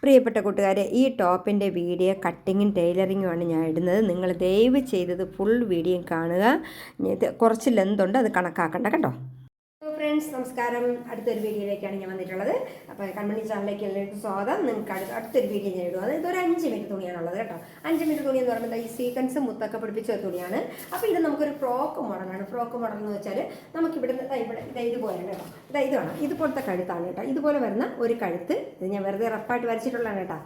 പ്രിയപ്പെട്ട കൂട്ടുകാരെ, ഈ ടോപ്പിൻ്റെ വീഡിയോ കട്ടിങ്ങും ടൈലറിങ്ങുമാണ് ഞാൻ ഇടുന്നത്. നിങ്ങൾ ദയവ് ചെയ്തത് ഫുൾ വീഡിയോ കാണുക. ഇത് കുറച്ച് ലെന്ത് ഉണ്ട്, അത് കണക്കാക്കണ്ട കേട്ടോ. ഫ്രണ്ട്സ് നമസ്കാരം, അടുത്തൊരു വീഡിയോയിലേക്കാണ് ഞാൻ വന്നിട്ടുള്ളത്. അപ്പോൾ കൺമണി ചാനലിലേക്ക് എല്ലാവർക്കും സ്വാഗതം. നിങ്ങൾക്ക് അടുത്തൊരു വീഡിയോ ഞാൻ ഇടും. ഇത് ഒരു 5 മീറ്റർ തുണിയാണുള്ളത് കേട്ടോ. 5 മീറ്റർ തുണി എന്ന് പറയുമ്പോൾ ഈ സീക്വൻസ് മുത്തൊക്കെ പിടിപ്പിച്ച തുണിയാണ്. അപ്പോൾ ഇത് നമുക്കൊരു ഫ്രോക്ക് മോഡലാണ്. ഫ്രോക്ക് മോഡൽ എന്ന് വെച്ചാൽ നമുക്കിവിടെ ഇതുപോലെ കേട്ടോ, ഇത് വേണം, ഇതുപോലത്തെ കഴുത്താണ് കേട്ടോ. ഇതുപോലെ വരുന്ന ഒരു കഴുത്ത്, ഇത് ഞാൻ വെറുതെ റഫായിട്ട് വരച്ചിട്ടുള്ളതാണ് കേട്ടോ.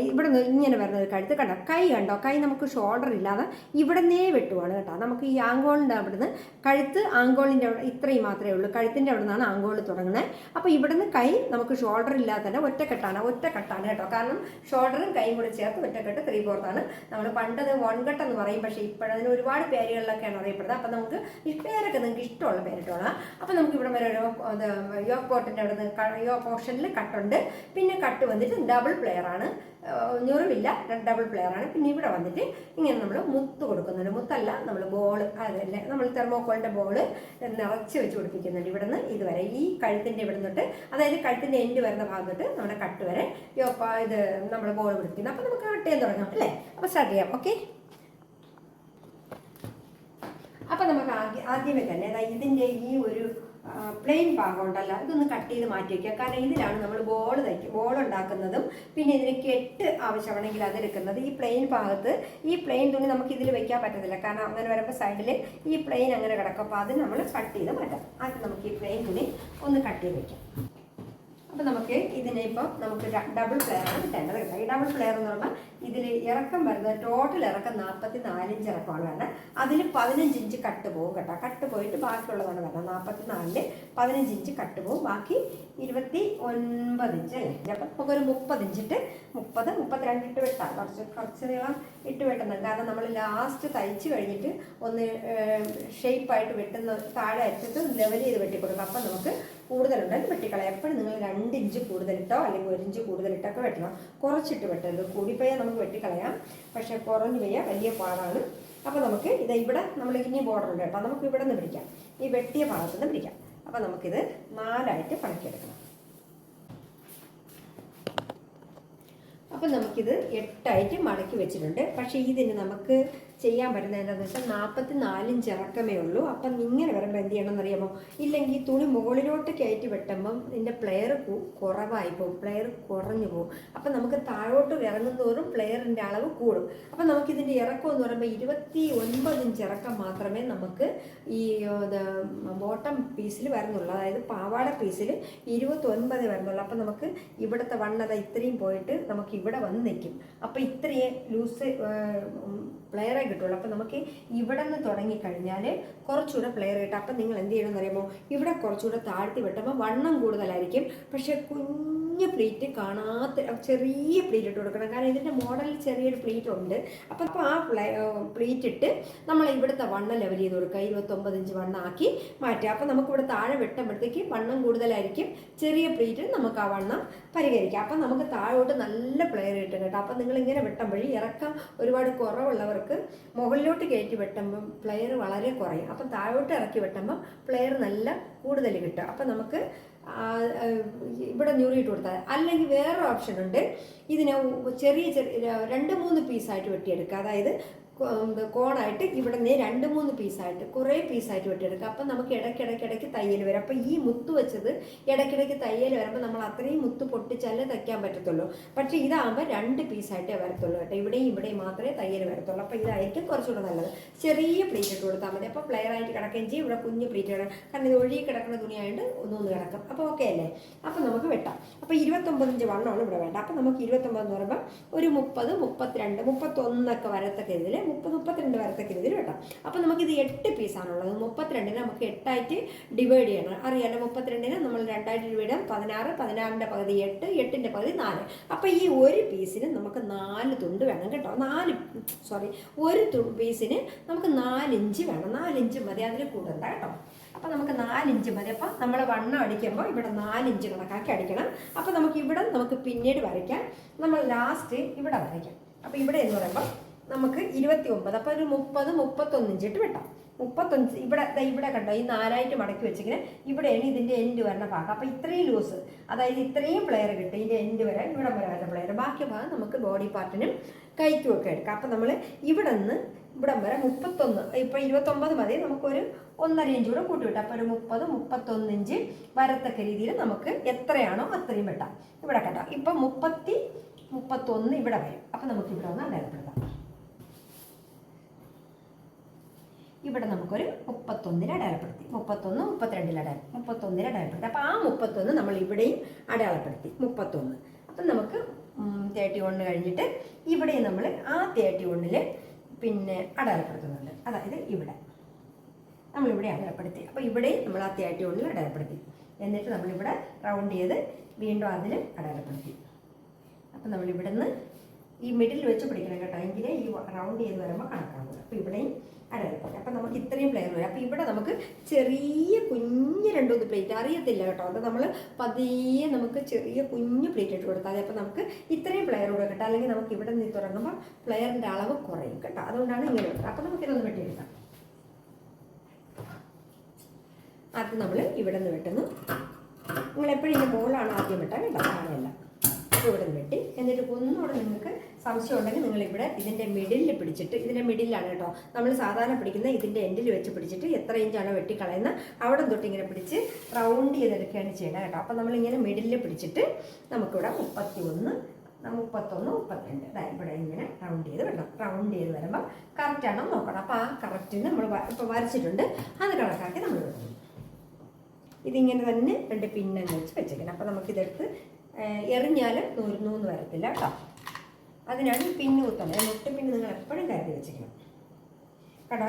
ഇവിടെ നിന്ന് ഇങ്ങനെ വരുന്ന ഒരു കഴുത്ത് കണ്ടോ. കൈ കണ്ടോ, കൈ നമുക്ക് ഷോൾഡർ ഇല്ലാതെ ഇവിടെ നിന്നേ വെട്ടുവാണ് കേട്ടോ. നമുക്ക് ഈ ആങ്കോളിൻ്റെ അവിടുന്ന് കഴുത്ത് ആങ്കോളിൻ്റെ അവിടെ ഇത്രയും മാത്രമേ ഉള്ളൂ. കഴുത്തിൻ്റെ അവിടെ നിന്നാണ് ആങ്കോൾ തുടങ്ങുന്നത്. അപ്പോൾ ഇവിടുന്ന് കൈ നമുക്ക് ഷോൾഡർ ഇല്ലാതെ തന്നെ ഒറ്റക്കെട്ടാണ് കേട്ടോ. കാരണം ഷോൾഡറും കൈയും കൂടെ ചേർത്ത് ഒറ്റക്കെട്ട് 3/4 നമ്മൾ പണ്ടത് 1 കട്ട് എന്ന് പറയും. പക്ഷേ ഇപ്പോഴതിന് ഒരുപാട് പേരുകളിലൊക്കെയാണ് അറിയപ്പെടുന്നത്. അപ്പോൾ നമുക്ക് ഈ പേരൊക്കെ നിങ്ങൾക്ക് ഇഷ്ടമുള്ള പേരിട്ടോളാം. അപ്പോൾ നമുക്ക് ഇവിടെ വരെ ഒരു യോക്ക് പോട്ടിൻ്റെ അവിടെ നിന്ന് യോ പോർഷനിൽ കട്ടുണ്ട്. പിന്നെ കട്ട് വന്നിട്ട് ഡബിൾ പ്ലെയർ ആണ്, ഞൊറിവില്ല, ഡബിൾ പ്ലെയർ ആണ്. പിന്നെ ഇവിടെ വന്നിട്ട് ഇങ്ങനെ നമ്മൾ മുത്ത് കൊടുക്കുന്നുണ്ട്. മുത്തല്ല, നമ്മൾ ബോൾ, അതല്ലേ നമ്മൾ തെർമോക്കോളിൻ്റെ ബോൾ നിറച്ച് വെച്ച് പിടിപ്പിക്കുന്നുണ്ട്. ഇവിടെ നിന്ന് ഇതുവരെ ഈ കഴുത്തിൻ്റെ ഇവിടെ നിന്നിട്ട്, അതായത് കഴുത്തിൻ്റെ എൻഡ് വരുന്ന ഭാഗം തൊട്ട് നമ്മുടെ കട്ട് വരെ ഇത് നമ്മൾ ബോൾ പിടിപ്പിക്കുന്നത്. അപ്പോൾ നമുക്ക് കട്ട് ചെയ്യാൻ തുടങ്ങാം അല്ലേ. അപ്പോൾ സ്റ്റാർട്ട് ചെയ്യാം. ഓക്കെ, അപ്പോൾ നമുക്ക് ആദ്യമേ തന്നെ ഇതിൻ്റെ ഈ ഒരു പ്ലെയിൻ ഭാഗം ഉണ്ടല്ലോ, ഇതൊന്ന് കട്ട് ചെയ്ത് മാറ്റി വയ്ക്കുക. കാരണം ഇതിലാണ് നമ്മൾ ബോൾ ഉണ്ടാക്കുന്നതും പിന്നെ ഇതിന് കെട്ട് ആവശ്യമാണെങ്കിൽ അതെടുക്കുന്നത്. ഈ പ്ലെയിൻ ഭാഗത്ത് ഈ പ്ലെയിൻ തുണി നമുക്ക് ഇതിൽ വെക്കാൻ പറ്റത്തില്ല. കാരണം അങ്ങനെ വരുമ്പോൾ സൈഡിൽ ഈ പ്ലെയിൻ അങ്ങനെ കിടക്കും. അപ്പോൾ അത് നമ്മൾ കട്ട് ചെയ്ത് മാറ്റാം. ആദ്യം നമുക്ക് ഈ പ്ലെയിൻ തുണി ഒന്ന് കട്ട് ചെയ്ത് വയ്ക്കാം. അപ്പോൾ നമുക്ക് ഇതിനെ ഇപ്പം നമുക്ക് ഡബിൾ പ്ലെയറാണ് കിട്ടേണ്ടത് കേട്ടോ. ഈ ഡബിൾ പ്ലെയർ എന്ന് പറയുമ്പോൾ ഇതിൽ ഇറക്കം വരുന്നത് ടോട്ടൽ ഇറക്കം 44 ഇഞ്ച് ഇറക്കമാണ് വരുന്നത്. അതിൽ 15 ഇഞ്ച് കട്ട് പോകും കേട്ടോ. കട്ട് പോയിട്ട് ബാക്കിയുള്ളതാണ് വരുന്നത്. 44-ൽ 15 ഇഞ്ച് കട്ട് പോകും. ബാക്കി 29 ഇഞ്ച് അല്ലേ. അപ്പം നമുക്കൊരു 30 ഇഞ്ചിട്ട് 32 ഇട്ട് വെട്ടാം. കുറച്ച് നീളം ഇട്ട് വെട്ടുന്നത്. കാരണം നമ്മൾ ലാസ്റ്റ് തയ്ച്ച് കഴിഞ്ഞിട്ട് ഒന്ന് ഷേപ്പായിട്ട് വെട്ടുന്ന താഴെ അറ്റത്ത് ലെവൽ ചെയ്ത് വെട്ടിക്കൊടുക്കും. അപ്പം നമുക്ക് കൂടുതലുണ്ടെങ്കിൽ വെട്ടിക്കളയാം. എപ്പോഴും നിങ്ങൾ 2 ഇഞ്ച് കൂടുതലിട്ടോ അല്ലെങ്കിൽ 1 ഇഞ്ച് കൂടുതലിട്ടൊക്കെ വെട്ടണം. കുറച്ചിട്ട് വെട്ടരുത്. കൂടിപ്പോയാൽ നമുക്ക് വെട്ടിക്കളയാം, പക്ഷേ കുറഞ്ഞു പോയാൽ വലിയ പാടാണ്. അപ്പോൾ നമുക്ക് ഇവിടെ നമ്മൾ ഇനി ബോർഡർ ഉണ്ട് കേട്ടോ. നമുക്ക് ഇവിടെ നിന്ന് പിടിക്കാം, ഈ വെട്ടിയ ഭാഗത്ത് നിന്ന് പിടിക്കാം. അപ്പോൾ നമുക്കിത് 4ആയിട്ട് പണക്കിയെടുക്കണം. അപ്പം നമുക്കിത് 8ആയിട്ട് മടക്കി വെച്ചിട്ടുണ്ട്. പക്ഷേ ഇതിന് നമുക്ക് ചെയ്യാൻ പറ്റുന്നത് എന്താണെന്ന് വെച്ചാൽ 44 ഇഞ്ച് ഇറക്കമേ ഉള്ളൂ. അപ്പം ഇങ്ങനെ വരുമ്പോൾ എന്ത് ചെയ്യണമെന്ന് അറിയാമോ? ഇല്ലെങ്കിൽ തുണി മുകളിലോട്ട് കയറ്റി വെട്ടുമ്പം ഇതിൻ്റെ പ്ലെയർ കുറവായി പോകും, പ്ലെയർ കുറഞ്ഞു പോകും. അപ്പം നമുക്ക് താഴോട്ട് ഇറങ്ങുന്നതോറും പ്ലെയറിൻ്റെ അളവ് കൂടും. അപ്പം നമുക്കിതിൻ്റെ ഇറക്കം എന്ന് പറയുമ്പോൾ 29 ഇഞ്ച് ഇറക്കം മാത്രമേ നമുക്ക് ഈ ബോട്ടം പീസിൽ വരുന്നുള്ളൂ. അതായത് പാവാട പീസിൽ 29 വരുന്നുള്ളൂ. അപ്പം നമുക്ക് ഇവിടുത്തെ വണ്ണത ഇത്രയും പോയിട്ട് നമുക്ക് ഇവിടെ വന്ന് നിൽക്കും. അപ്പോൾ ഇത്രയും ലൂസ് പ്ലെയറെ കിട്ടുള്ളൂ. അപ്പം നമുക്ക് ഇവിടെ നിന്ന് തുടങ്ങിക്കഴിഞ്ഞാൽ കുറച്ചുകൂടെ പ്ലെയർ കിട്ടും. അപ്പം നിങ്ങൾ എന്ത് ചെയ്യണമെന്ന് അറിയുമോ? ഇവിടെ കുറച്ചുകൂടെ താഴ്ത്തി വെട്ടുമ്പോൾ വണ്ണം കൂടുതലായിരിക്കും. പക്ഷേ കുഞ്ഞ് പ്ലീറ്റ് കാണാത്ത ചെറിയ പ്ലീറ്റ് ഇട്ട് കൊടുക്കണം. കാരണം ഇതിൻ്റെ മോഡലിൽ ചെറിയൊരു പ്ലീറ്റ് ഉണ്ട്. അപ്പം ആ പ്ലീറ്റ് ഇട്ട് നമ്മൾ ഇവിടുത്തെ വണ്ണം ലെവൽ ചെയ്ത് കൊടുക്കുക. 29 ഇഞ്ച് വണ്ണം ആക്കി മാറ്റുക. അപ്പം നമുക്കിവിടെ താഴെ വെട്ടുമ്പോഴത്തേക്ക് വണ്ണം കൂടുതലായിരിക്കും. ചെറിയ പ്ലീറ്റ് നമുക്ക് ആ വണ്ണം പരിഹരിക്കാം. അപ്പം നമുക്ക് താഴോട്ട് നല്ല പ്ലെയർ കിട്ടും കേട്ടോ. അപ്പം നിങ്ങളിങ്ങനെ വെട്ടുമ്പോഴേ ഇറക്കം ഒരുപാട് കുറവുള്ളവർക്ക് മുകളിലോട്ട് കയറ്റി വെട്ടുമ്പം പ്ലെയർ വളരെ കുറയും. അപ്പം താഴോട്ട് ഇറക്കി വെട്ടുമ്പം പ്ലെയർ നല്ല കൂടുതൽ കിട്ടും. അപ്പം നമുക്ക് ഇവിടെ ഞൂറിയിട്ട് കൊടുത്താൽ, അല്ലെങ്കിൽ വേറൊരു ഓപ്ഷൻ ഉണ്ട്. ഇതിനെ ചെറിയ 2-3 പീസായിട്ട് വെട്ടിയെടുക്കുക. അതായത് കോണായിട്ട് ഇവിടെ നിന്ന് 2-3 പീസായിട്ട് കുറേ പീസായിട്ട് വെട്ടിയെടുക്കുക. അപ്പം നമുക്ക് ഇടയ്ക്കിടയ്ക്ക് തയ്യൽ വരും. അപ്പം ഈ മുത്ത് വെച്ചത് ഇടയ്ക്കിടയ്ക്ക് തയ്യൽ വരുമ്പോൾ നമ്മൾ അത്രയും മുത്ത് പൊട്ടിച്ചാലേ തയ്ക്കാൻ പറ്റത്തുള്ളൂ. പക്ഷേ ഇതാകുമ്പോൾ 2 പീസായിട്ടേ വരത്തുള്ളൂ കേട്ടോ. ഇവിടെയും മാത്രമേ തയ്യൽ വരത്തുള്ളൂ. അപ്പോൾ ഇതായിരിക്കും കുറച്ചുകൂടെ നല്ലത്. ചെറിയ പ്ലീറ്റ് ഇട്ട് കൊടുത്താൽ മതി. അപ്പോൾ പ്ലെയർ ആയിട്ട് കിടക്കുകയും ചെയ്യും. ഇവിടെ കുഞ്ഞ് പ്ലീറ്റ് കിടക്കും. കാരണം ഇത് ഒഴുകി കിടക്കുന്ന തുണിയായിട്ട് ഒന്നൊന്ന് കിടക്കും. അപ്പോൾ ഓക്കെ അല്ലേ? അപ്പോൾ നമുക്ക് വെട്ടാം. അപ്പോൾ 29 ഇഞ്ച് വണ്ണമാണ് ഇവിടെ വേണ്ട. അപ്പോൾ നമുക്ക് 29 എന്ന് പറയുമ്പോൾ ഒരു 30, 32, 31 വരത്തക്ക ഇതിൽ 30-32 വരത്തക്ക രീതിയിൽ വെട്ടാം. അപ്പോൾ നമുക്കിത് 8 പീസാണുള്ളത്. 32-നെ നമുക്ക് 8ആയിട്ട് ഡിവൈഡ് ചെയ്യണം. അറിയാലോ, 32-നെ നമ്മൾ 2ആയിട്ട് ഡിവൈഡ് ചെയ്യാം. 16, 16ൻ്റെ പകുതി 8, 8ൻ്റെ പകുതി 4. അപ്പോൾ ഈ ഒരു പീസിന് നമുക്ക് 4 തുണ്ട് വേണം കേട്ടോ. ഒരു പീസിന് നമുക്ക് 4 ഇഞ്ച് വേണം. 4 ഇഞ്ച് മതി, അതിൽ കൂടണ്ട കേട്ടോ. അപ്പോൾ നമുക്ക് 4 ഇഞ്ച് മതി. അപ്പോൾ നമ്മൾ വണ്ണം അടിക്കുമ്പോൾ ഇവിടെ 4 ഇഞ്ച് കണക്കാക്കി അടിക്കണം. അപ്പോൾ നമുക്ക് പിന്നീട് വരയ്ക്കാം. നമ്മൾ ലാസ്റ്റ് ഇവിടെ വരയ്ക്കാം. അപ്പോൾ ഇവിടെ എന്ന് പറയുമ്പോൾ നമുക്ക് 29, അപ്പോൾ ഒരു 30-31 ഇഞ്ചിട്ട് വെട്ടാം. 35 ഇവിടെ കണ്ടോ, ഈ 4 മടക്കി വെച്ചിങ്ങനെ ഇവിടെയാണ് ഇതിൻ്റെ എൻഡ് വരുന്ന ഭാഗം. അപ്പോൾ ഇത്രയും ലൂസ്, അതായത് ഇത്രയും പ്ലെയർ കിട്ടും ഇതിൻ്റെ എൻഡ് വരെ, ഇവിടെ വരെ പ്ലെയർ. ബാക്കി ഭാഗം നമുക്ക് ബോഡി പാർട്ടിനും കൈക്കും ഒക്കെ എടുക്കാം. അപ്പം നമ്മൾ ഇവിടെ നിന്ന് ഇവിടം വരെ 31, ഇപ്പോൾ 29 മതി, നമുക്കൊരു 1.5 ഇഞ്ച് കൂടെ കൂട്ടി വിട്ടാം. അപ്പോൾ ഒരു 30-31 ഇഞ്ച് വരത്തക്ക രീതിയിൽ നമുക്ക് എത്രയാണോ അത്രയും വെട്ടാം. ഇവിടെ കേട്ടോ, ഇപ്പം 31 ഇവിടെ വരും. അപ്പം നമുക്ക് ഇവിടെ ഒന്ന് അടയാളപ്പെടുത്താം. ഇവിടെ നമുക്കൊരു 31 അടയാളപ്പെടുത്തി, 31, 32 അടയാളപ്പെടുത്തി. അപ്പോൾ ആ 31 നമ്മൾ ഇവിടെയും അടയാളപ്പെടുത്തി, 31. അപ്പം നമുക്ക് 31 കഴിഞ്ഞിട്ട് ഇവിടെയും നമ്മൾ ആ 31 പിന്നെ അടയാളപ്പെടുത്തുന്നുണ്ട്. അതായത് ഇവിടെ നമ്മളിവിടെ അടയാളപ്പെടുത്തി. അപ്പോൾ ഇവിടെയും നമ്മൾ ആ 31 അടയാളപ്പെടുത്തി. എന്നിട്ട് നമ്മളിവിടെ റൗണ്ട് ചെയ്ത് വീണ്ടും അതിൽ അടയാളപ്പെടുത്തി. അപ്പം നമ്മളിവിടെ നിന്ന് ഈ മിഡിൽ വെച്ച് പിടിക്കണം കേട്ടോ, എങ്കിലേ ഈ റൗണ്ട് ചെയ്ത് വരുമ്പോൾ കണക്കാകും. അപ്പോൾ ഇവിടെയും അടയാളപ്പെടുത്തി. അപ്പം നമുക്ക് ഇത്രയും പ്ലെയർ വരും. അപ്പോൾ ഇവിടെ നമുക്ക് ചെറിയ കുഞ്ഞ് 2-3 പ്ലേറ്റ് അറിയത്തില്ല കേട്ടോ, അത് നമ്മൾ പതിയെ നമുക്ക് ചെറിയ കുഞ്ഞ് പ്ലേറ്റ് ഇട്ട് കൊടുത്താൽ മതി. അപ്പോൾ നമുക്ക് ഇത്രയും പ്ലെയർ കൂടെ കിട്ടും. അല്ലെങ്കിൽ നമുക്ക് ഇവിടെ നിന്ന് തുടങ്ങുമ്പോൾ പ്ലെയറിൻ്റെ അളവ് കുറയും കേട്ടോ, അതുകൊണ്ടാണ് ഇങ്ങനെ വെക്കുക. അപ്പോൾ നമുക്കിതൊന്ന് വെട്ടിയെടുക്കാം. ആദ്യം നമ്മൾ ഇവിടെ നിന്ന് വെട്ടുന്നു. നിങ്ങളെപ്പോഴും ഇതിൻ്റെ മുകളിലാണ് ആദ്യം വെട്ടാൻ കേട്ടോ, താഴെയല്ല. അപ്പോൾ ഇവിടെ നിന്ന് വെട്ടി. എന്നിട്ട് ഒന്നുകൂടെ നിങ്ങൾക്ക് സംശയം ഉണ്ടെങ്കിൽ നിങ്ങളിവിടെ ഇതിൻ്റെ മിഡിലിൽ പിടിച്ചിട്ട്, ഇതിൻ്റെ മിഡിലാണ് കേട്ടോ നമ്മൾ സാധാരണ പിടിക്കുന്ന, ഇതിൻ്റെ എൻഡിൽ വെച്ച് പിടിച്ചിട്ട് എത്ര ഇഞ്ചാണോ വെട്ടിക്കളയുന്ന അവിടെ തൊട്ട് ഇങ്ങനെ പിടിച്ച് റൗണ്ട് ചെയ്തെടുക്കുകയാണ് ചെയ്യണം കേട്ടോ. അപ്പോൾ നമ്മളിങ്ങനെ മിഡിലിൽ പിടിച്ചിട്ട് നമുക്കിവിടെ 31, 32 ഇവിടെ ഇങ്ങനെ റൗണ്ട് ചെയ്ത് വിടണം. റൗണ്ട് ചെയ്ത് വരുമ്പോൾ കറക്റ്റാണോ നോക്കണം. അപ്പോൾ ആ കറക്റ്റിന് നമ്മൾ ഇപ്പോൾ വരച്ചിട്ടുണ്ട്, അത് കണക്കാക്കി നമ്മൾ വിടണം. ഇതിങ്ങനെ തന്നെ 2 പിന്നങ്ങ് വെച്ചേക്കണം. അപ്പോൾ നമുക്കിതെടുത്ത് എറിഞ്ഞാൽ നൂന്ന് വരത്തില്ല കേട്ടോ, അതിനാണ് ഈ പിന്ന് കുത്തുന്നത്. മുട്ട് പിന്ന് നിങ്ങൾ എപ്പോഴും കരുതി വെച്ചിരിക്കണം കേട്ടോ.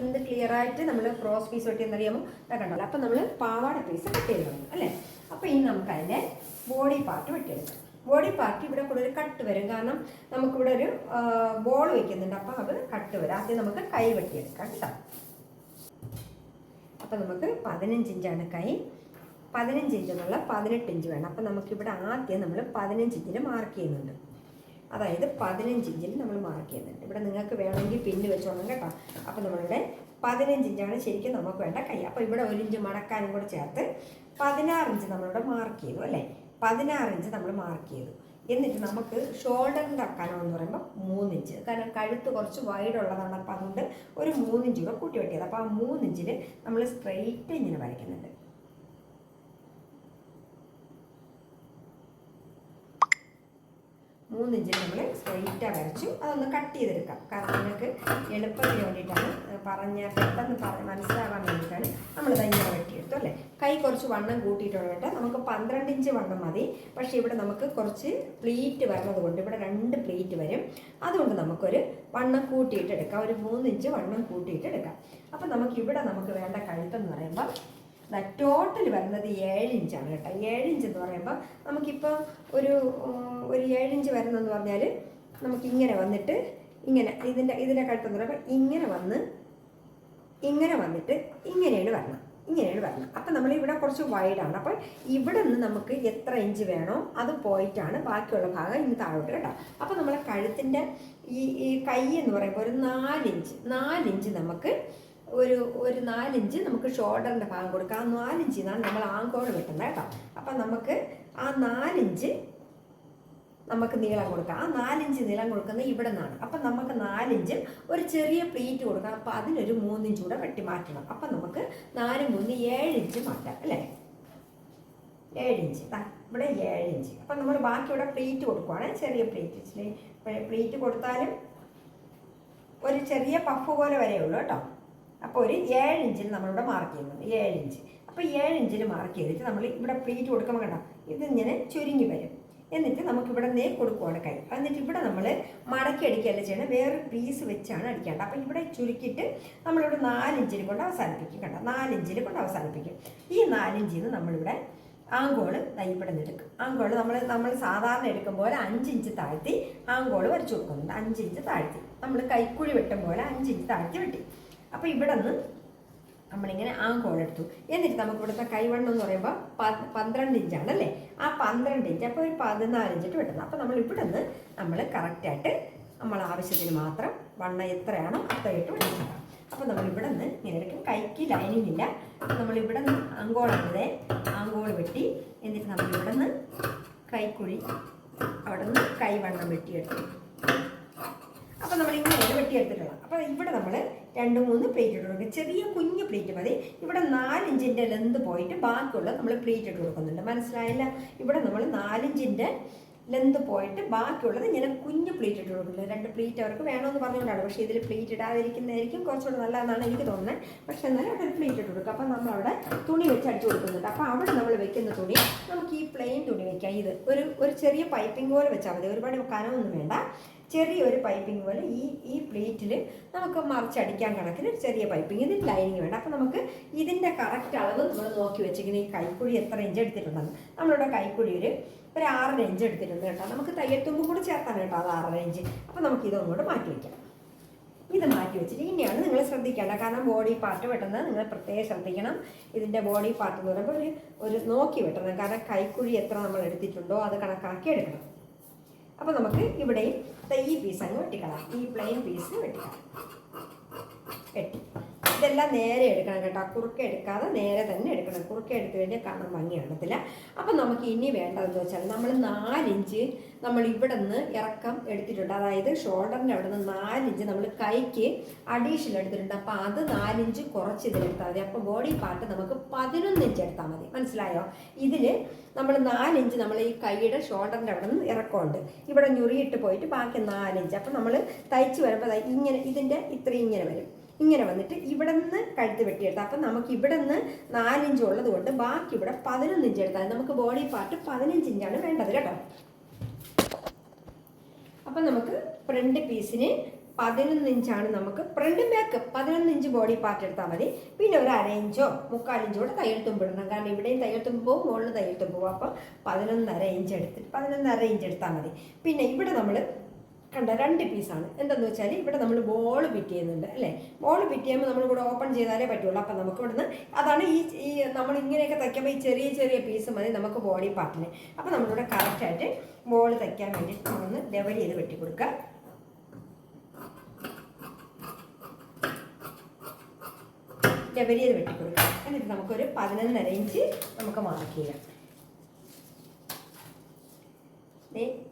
എന്ത് ക്ലിയറായിട്ട് നമ്മൾ ക്രോസ് പീസ് വെട്ടിയെന്നറിയാമോ, കണ്ടല്ലോ. അപ്പം നമ്മൾ പാവാട പീസ് കട്ട് ചെയ്ത് തന്നു അല്ലേ. അപ്പോൾ ഇനി നമുക്ക് അതിൻ്റെ ബോഡി പാർട്ട് വെട്ടിയെടുക്കാം. ബോഡി പാർട്ട് ഇവിടെ കൂടെ ഒരു കട്ട് വരും, കാരണം നമുക്കിവിടെ ഒരു ബോൾ വയ്ക്കുന്നുണ്ട്. അപ്പോൾ അത് കട്ട് വരും. ആദ്യം നമുക്ക് കൈ വെട്ടിയെടുക്കാം കേട്ടോ. അപ്പോൾ നമുക്ക് 15 ഇഞ്ചാണ് കൈ, 15 ഇഞ്ച് എന്നുള്ള 18 ഇഞ്ച് വേണം. അപ്പോൾ നമുക്കിവിടെ ആദ്യം നമ്മൾ 15 ഇഞ്ചിൽ മാർക്ക് ചെയ്യുന്നുണ്ട്. അതായത് 15 ഇഞ്ചിൽ നമ്മൾ മാർക്ക് ചെയ്യുന്നുണ്ട്. ഇവിടെ നിങ്ങൾക്ക് വേണമെങ്കിൽ പിന്ന് വെച്ചോണം കേട്ടോ. അപ്പോൾ നമ്മളിവിടെ 15 ഇഞ്ചാണ് ശരിക്കും നമുക്ക് വേണ്ട കൈ. അപ്പോൾ ഇവിടെ 1 ഇഞ്ച് മടക്കാനും കൂടെ ചേർത്ത് 16 ഇഞ്ച് നമ്മളിവിടെ മാർക്ക് ചെയ്തു അല്ലേ. 16 ഇഞ്ച് നമ്മൾ മാർക്ക് ചെയ്തു. എന്നിട്ട് നമുക്ക് ഷോൾഡറിൻ്റെ അക്കാനോ എന്ന് പറയുമ്പോൾ 3 ഇഞ്ച്, കാരണം കഴുത്ത് കുറച്ച് വൈഡ് ഉള്ളതാണ്. അപ്പോൾ അതുകൊണ്ട് ഒരു 3 ഇഞ്ച് കൂടെ കൂട്ടി വെട്ടിയത്. അപ്പോൾ ആ 3 ഇഞ്ചിൽ നമ്മൾ സ്ട്രെയിറ്റ് ഇങ്ങനെ വരയ്ക്കുന്നുണ്ട്. 3 ഇഞ്ചിൽ നമ്മൾ സ്ട്രെയിറ്റാണ് വരച്ചു. അതൊന്ന് കട്ട് ചെയ്തെടുക്കാം, കാരണം നിങ്ങൾക്ക് എളുപ്പത്തിന് വേണ്ടിയിട്ടാണ്, പെട്ടെന്ന് മനസ്സിലാവാൻ വേണ്ടിയിട്ടാണ് നമ്മൾ ഇങ്ങനെ വെട്ടിയെടുത്തു അല്ലേ. കൈ കുറച്ച് വണ്ണം കൂട്ടിയിട്ടുള്ള കേട്ടോ, നമുക്ക് 12 ഇഞ്ച് വണ്ണം മതി. പക്ഷേ ഇവിടെ നമുക്ക് കുറച്ച് പ്ലീറ്റ് വരുന്നത് കൊണ്ട് ഇവിടെ 2 പ്ലീറ്റ് വരും. അതുകൊണ്ട് നമുക്കൊരു വണ്ണം കൂട്ടിയിട്ടെടുക്കാം, ഒരു 3 ഇഞ്ച് വണ്ണം കൂട്ടിയിട്ടെടുക്കാം. അപ്പം നമുക്കിവിടെ നമുക്ക് വേണ്ട കഴുത്തെന്ന് പറയുമ്പോൾ ടോട്ടൽ വരുന്നത് 7 ഇഞ്ചാണ് കേട്ടോ. 7 ഇഞ്ച് എന്ന് പറയുമ്പോൾ നമുക്കിപ്പോൾ ഒരു 7 ഇഞ്ച് വരുന്നതെന്ന് പറഞ്ഞാൽ നമുക്കിങ്ങനെ വന്നിട്ട് ഇതിൻ്റെ കഴുത്തെന്ന് പറയുമ്പോൾ ഇങ്ങനെ വന്നിട്ട് ഇങ്ങനെയാണ് വരണം. അപ്പം നമ്മളിവിടെ കുറച്ച് വൈഡാണ്. അപ്പോൾ ഇവിടെ നിന്ന് നമുക്ക് എത്ര ഇഞ്ച് വേണോ അത് പോയിട്ടാണ് ബാക്കിയുള്ള ഭാഗം ഇന്ന് താഴോട്ട് കേട്ടോ. അപ്പോൾ നമ്മളെ കഴുത്തിൻ്റെ ഈ കൈ എന്ന് പറയുമ്പോൾ ഒരു 4 ഇഞ്ച് നമുക്ക് ഒരു 4 ഇഞ്ച് നമുക്ക് ഷോൾഡറിൻ്റെ ഭാഗം കൊടുക്കാം. ആ 4 ഇഞ്ചിന്നാണ് നമ്മൾ ആങ്കോട് വെട്ടുന്നത് കേട്ടോ. അപ്പം നമുക്ക് ആ 4 ഇഞ്ച് നമുക്ക് നീളം കൊടുക്കാം. ആ 4 ഇഞ്ച് നീളം കൊടുക്കുന്നത് ഇവിടെ നിന്നാണ്. അപ്പം നമുക്ക് 4 ഇഞ്ച് ഒരു ചെറിയ പ്ലീറ്റ് കൊടുക്കാം. അപ്പം അതിനൊരു 3 ഇഞ്ച് കൂടെ വെട്ടി മാറ്റണം. അപ്പം നമുക്ക് 4, 3, 7 ഇഞ്ച് മാറ്റാം അല്ലേ. 7 ഇഞ്ച് ഇവിടെ 7 ഇഞ്ച്. അപ്പം നമ്മൾ ബാക്കി ഇവിടെ പ്ലീറ്റ് കൊടുക്കുവാണ്, ചെറിയ പ്ലീറ്റ് കൊടുത്താലും ഒരു ചെറിയ പഫ് പോലെ വരെ ഉള്ളൂ കേട്ടോ. അപ്പോൾ ഒരു 7 ഇഞ്ചിൽ നമ്മളിവിടെ മാർക്ക് ചെയ്യുന്നുണ്ട്, 7 ഇഞ്ച്. അപ്പോൾ 7 ഇഞ്ചിൽ മാർക്ക് ചെയ്തിട്ട് നമ്മൾ ഇവിടെ പ്ലീറ്റ് കൊടുക്കുമ്പോൾ കണ്ടോ ഇതിങ്ങനെ ചുരുങ്ങി വരും. എന്നിട്ട് നമുക്കിവിടെ കൊടുക്കുവാണ് കൈ. എന്നിട്ട് ഇവിടെ നമ്മൾ മടക്കി അടിക്കുകയല്ല ചെയ്യണം, വേറൊരു പീസ് വെച്ചാണ് അടിക്കേണ്ടത്. അപ്പോൾ ഇവിടെ ചുരുക്കിയിട്ട് നമ്മളിവിടെ 4 ഇഞ്ചിൽ കൊണ്ട് അവസാനിപ്പിക്കും കേട്ടോ. 4 ഇഞ്ചിൽ കൊണ്ട് അവസാനിപ്പിക്കും. ഈ 4 ഇഞ്ചിൽ നിന്ന് നമ്മളിവിടെ ആങ്കോള് ഇവിടെ നിന്ന് എടുക്കും. ആങ്കോള് നമ്മൾ സാധാരണ എടുക്കുമ്പോൾ 5 ഇഞ്ച് താഴ്ത്തി ആങ്കോള് വരച്ചു കൊടുക്കുന്നുണ്ട്. 5 ഇഞ്ച് താഴ്ത്തി നമ്മൾ കൈക്കുഴി വെട്ടും പോലെ 5 ഇഞ്ച് താഴ്ത്തി വെട്ടി. അപ്പോൾ ഇവിടെ നിന്ന് നമ്മളിങ്ങനെ ആങ്കോൾ എടുത്തു. എന്നിട്ട് നമുക്ക് ഇവിടുത്തെ കൈവണ്ണം എന്ന് പറയുമ്പോൾ 12 ഇഞ്ചാണല്ലേ. ആ 12 ഇഞ്ച് അപ്പോൾ ഒരു 14 ഇഞ്ചിട്ട് വെട്ടുന്നത്. അപ്പോൾ നമ്മൾ ഇവിടെ നിന്ന് നമ്മൾ കറക്റ്റായിട്ട് നമ്മൾ ആവശ്യത്തിന് മാത്രം വണ്ണം എത്രയാണോ അത്രയിട്ട് വെട്ടിക്കാം. അപ്പോൾ നമ്മളിവിടെ നിന്ന് ഇങ്ങനെ എടുക്കും. കൈക്ക് ലൈനിങ് ഇല്ല. നമ്മൾ ഇവിടെ നിന്ന് അങ്കോളാണത്, അങ്കോൾ വെട്ടി, എന്നിട്ട് നമ്മളിവിടെ നിന്ന് കൈക്കുഴി അവിടെ നിന്ന് കൈവണ്ണം വെട്ടിയെടുത്തു. അപ്പോൾ നമ്മളിങ്ങനെയാണ് വെട്ടിയെടുത്തിട്ടുള്ളത്. അപ്പോൾ ഇവിടെ നമ്മൾ 2-3 പ്ലേറ്റ് ഇട്ട് കൊടുക്കും. ചെറിയ കുഞ്ഞു പ്ലേറ്റ് മതി. ഇവിടെ 4 ഇഞ്ചിൻ്റെ ലെന്ത് പോയിട്ട് ബാക്കിയുള്ളത് നമ്മൾ പ്ലേറ്റ് ഇട്ട് കൊടുക്കുന്നുണ്ട്. മനസ്സിലായില്ല? ഇവിടെ നമ്മൾ 4 ഇഞ്ചിൻ്റെ ലെന്ത് പോയിട്ട് ബാക്കിയുള്ളത് ഇങ്ങനെ കുഞ്ഞു പ്ലേറ്റ് ഇട്ട് കൊടുക്കുന്നുണ്ട്. 2 പ്ലേറ്റ് അവർക്ക് വേണമെന്ന് പറഞ്ഞുകൊണ്ടാണ്. പക്ഷേ ഇതിൽ പ്ലേറ്റ് ഇടാതിരിക്കുന്നതായിരിക്കും കുറച്ചുകൂടെ നല്ലതെന്നാണ് എനിക്ക് തോന്നുന്നത്. പക്ഷേ എന്നാലും അവിടെ ഒരു പ്ലേറ്റ് ഇട്ട് കൊടുക്കുക. അപ്പോൾ നമ്മളവിടെ തുണി വെച്ച് അടിച്ചു കൊടുക്കുന്നുണ്ട്. അപ്പോൾ അവിടെ നമ്മൾ വെക്കുന്ന തുണി നമുക്ക് ഈ പ്ലെയിൻ തുണി വെക്കാം. ഇത് ഒരു ചെറിയ പൈപ്പിംഗ് പോലെ വെച്ചാൽ മതി. ഒരുപാട് കനമൊന്നും വേണ്ട. ചെറിയൊരു പൈപ്പിംഗ് പോലെ ഈ പ്ലേറ്റിൽ നമുക്ക് മറിച്ചടിക്കാൻ കണക്കിന് ചെറിയ പൈപ്പിംഗ്. ഇതിന് ലൈനിങ് വേണ്ട. അപ്പോൾ നമുക്ക് ഇതിൻ്റെ കറക്റ്റ് അളവ് നമ്മൾ നോക്കി വെച്ചിരിക്കുന്ന ഈ കൈക്കുഴി എത്ര ഇഞ്ച് എടുത്തിട്ടുണ്ടെന്ന്. നമ്മളിവിടെ കൈക്കുഴി ഒരു 6.5 ഇഞ്ച് എടുത്തിട്ടുണ്ട് കേട്ടോ. നമുക്ക് തയ്യൽ തുമ്പും കൂടെ ചേർത്താണ് കേട്ടോ അത് 6.5 ഇഞ്ച്. അപ്പോൾ നമുക്ക് ഇതൊന്നുകൂടെ മാറ്റി വയ്ക്കാം. ഇത് മാറ്റി വെച്ചിട്ട് ഇനിയാണ് നിങ്ങൾ ശ്രദ്ധിക്കേണ്ടത്. കാരണം ബോഡി പാർട്ട് വെട്ടുന്നത് നിങ്ങൾ പ്രത്യേകം ശ്രദ്ധിക്കണം. ഇതിൻ്റെ ബോഡി പാർട്ട് എന്ന് പറയുമ്പോൾ ഒരു നോക്കി വെട്ടണം. കാരണം കൈക്കുഴി എത്ര നമ്മൾ എടുത്തിട്ടുണ്ടോ അത് കണക്കാക്കി എടുക്കണം. അപ്പോൾ നമുക്ക് ഇവിടെയും ഈ പീസ് അങ്ങ് വെട്ടിക്കളാം. ഈ പ്ലെയിൻ പീസ് വെട്ടിക്കളാം. വെട്ടി ഇതെല്ലാം നേരെ എടുക്കണം കേട്ടോ. കുറുക്കെ എടുക്കാതെ നേരെ തന്നെ എടുക്കണം. കുറുക്കെ എടുത്തു കഴിഞ്ഞാൽ കാണാൻ ഭംഗി കാണത്തില്ല. അപ്പം നമുക്ക് ഇനി വേണ്ടതെന്ന് വെച്ചാൽ നമ്മൾ 4 ഇഞ്ച് നമ്മൾ ഇവിടെ നിന്ന് ഇറക്കം എടുത്തിട്ടുണ്ട്. അതായത് ഷോൾഡറിൻ്റെ അവിടെ നിന്ന് 4 ഇഞ്ച് നമ്മൾ കൈക്ക് അഡീഷണൽ എടുത്തിട്ടുണ്ട്. അപ്പോൾ അത് 4 ഇഞ്ച് കുറച്ച് ഇതിലെടുത്താൽ മതി. അപ്പോൾ ബോഡി പാർട്ട് നമുക്ക് 11 ഇഞ്ച് എടുത്താൽ മതി. മനസ്സിലായോ? ഇതിൽ നമ്മൾ 4 ഇഞ്ച് നമ്മൾ ഈ കൈയുടെ ഷോൾഡറിൻ്റെ അവിടെ നിന്ന് ഇറക്കമുണ്ട്. ഇവിടെ ഞുറിയിട്ട് പോയിട്ട് ബാക്കി 4 ഇഞ്ച്. അപ്പോൾ നമ്മൾ തയ്ച്ച് വരുമ്പോൾ ഇങ്ങനെ ഇതിൻ്റെ ഇത്രയും ഇങ്ങനെ വരും. ഇങ്ങനെ വന്നിട്ട് ഇവിടെ നിന്ന് കഴുത്ത് വെട്ടിയെടുത്താൽ അപ്പം നമുക്ക് ഇവിടെ നിന്ന് 4 ഇഞ്ച് ഉള്ളത് കൊണ്ട് ബാക്കി ഇവിടെ 11 ഇഞ്ച് എടുത്താൽ നമുക്ക് ബോഡി പാർട്ട് 15 ഇഞ്ചാണ് വേണ്ടത് കേട്ടോ. അപ്പം നമുക്ക് ഫ്രണ്ട് പീസിന് 11 ഇഞ്ചാണ് നമുക്ക് front back 11 inch body part എടുത്താൽ മതി. പിന്നെ ഒരു 1/2 ഇഞ്ചോ 3/4 ഇഞ്ചോ കൂടെ തയ്യൽ തുമ്പിടണം. കാരണം ഇവിടെയും തയ്യൽ തുമ്പ് പോവും, മുകളിൽ തയ്യൽ തുമ്പ് പോവും. അപ്പം 11.5 ഇഞ്ച് എടുത്തിട്ട് 11.5 ഇഞ്ച് എടുത്താൽ മതി. പിന്നെ ഇവിടെ നമ്മൾ കണ്ട 2 പീസാണ്. എന്തെന്ന് വെച്ചാൽ ഇവിടെ നമ്മൾ ബോൾ ഫിറ്റ് ചെയ്യുന്നുണ്ട് അല്ലേ. ബോൾ ഫിറ്റ് ചെയ്യുമ്പോൾ നമ്മൾ ഇവിടെ ഓപ്പൺ ചെയ്താലേ പറ്റുള്ളൂ. അപ്പം നമുക്ക് ഇവിടുന്ന് അതാണ് ഈ നമ്മൾ ഇങ്ങനെയൊക്കെ തയ്ക്കുമ്പോൾ ഈ ചെറിയ പീസ് മതി നമുക്ക് ബോഡി പാർട്ടിന്. അപ്പം നമ്മളിവിടെ കറക്റ്റായിട്ട് ബോൾ തയ്ക്കാൻ വേണ്ടിയിട്ട് നമ്മളൊന്ന് ലെവൽ ചെയ്ത് വെട്ടി കൊടുക്കുക. ലെവൽ ചെയ്ത് വെട്ടി കൊടുക്കുക. എന്നിട്ട് നമുക്കൊരു 11.5 ഇഞ്ച് നമുക്ക് മാർക്ക് ചെയ്യാം.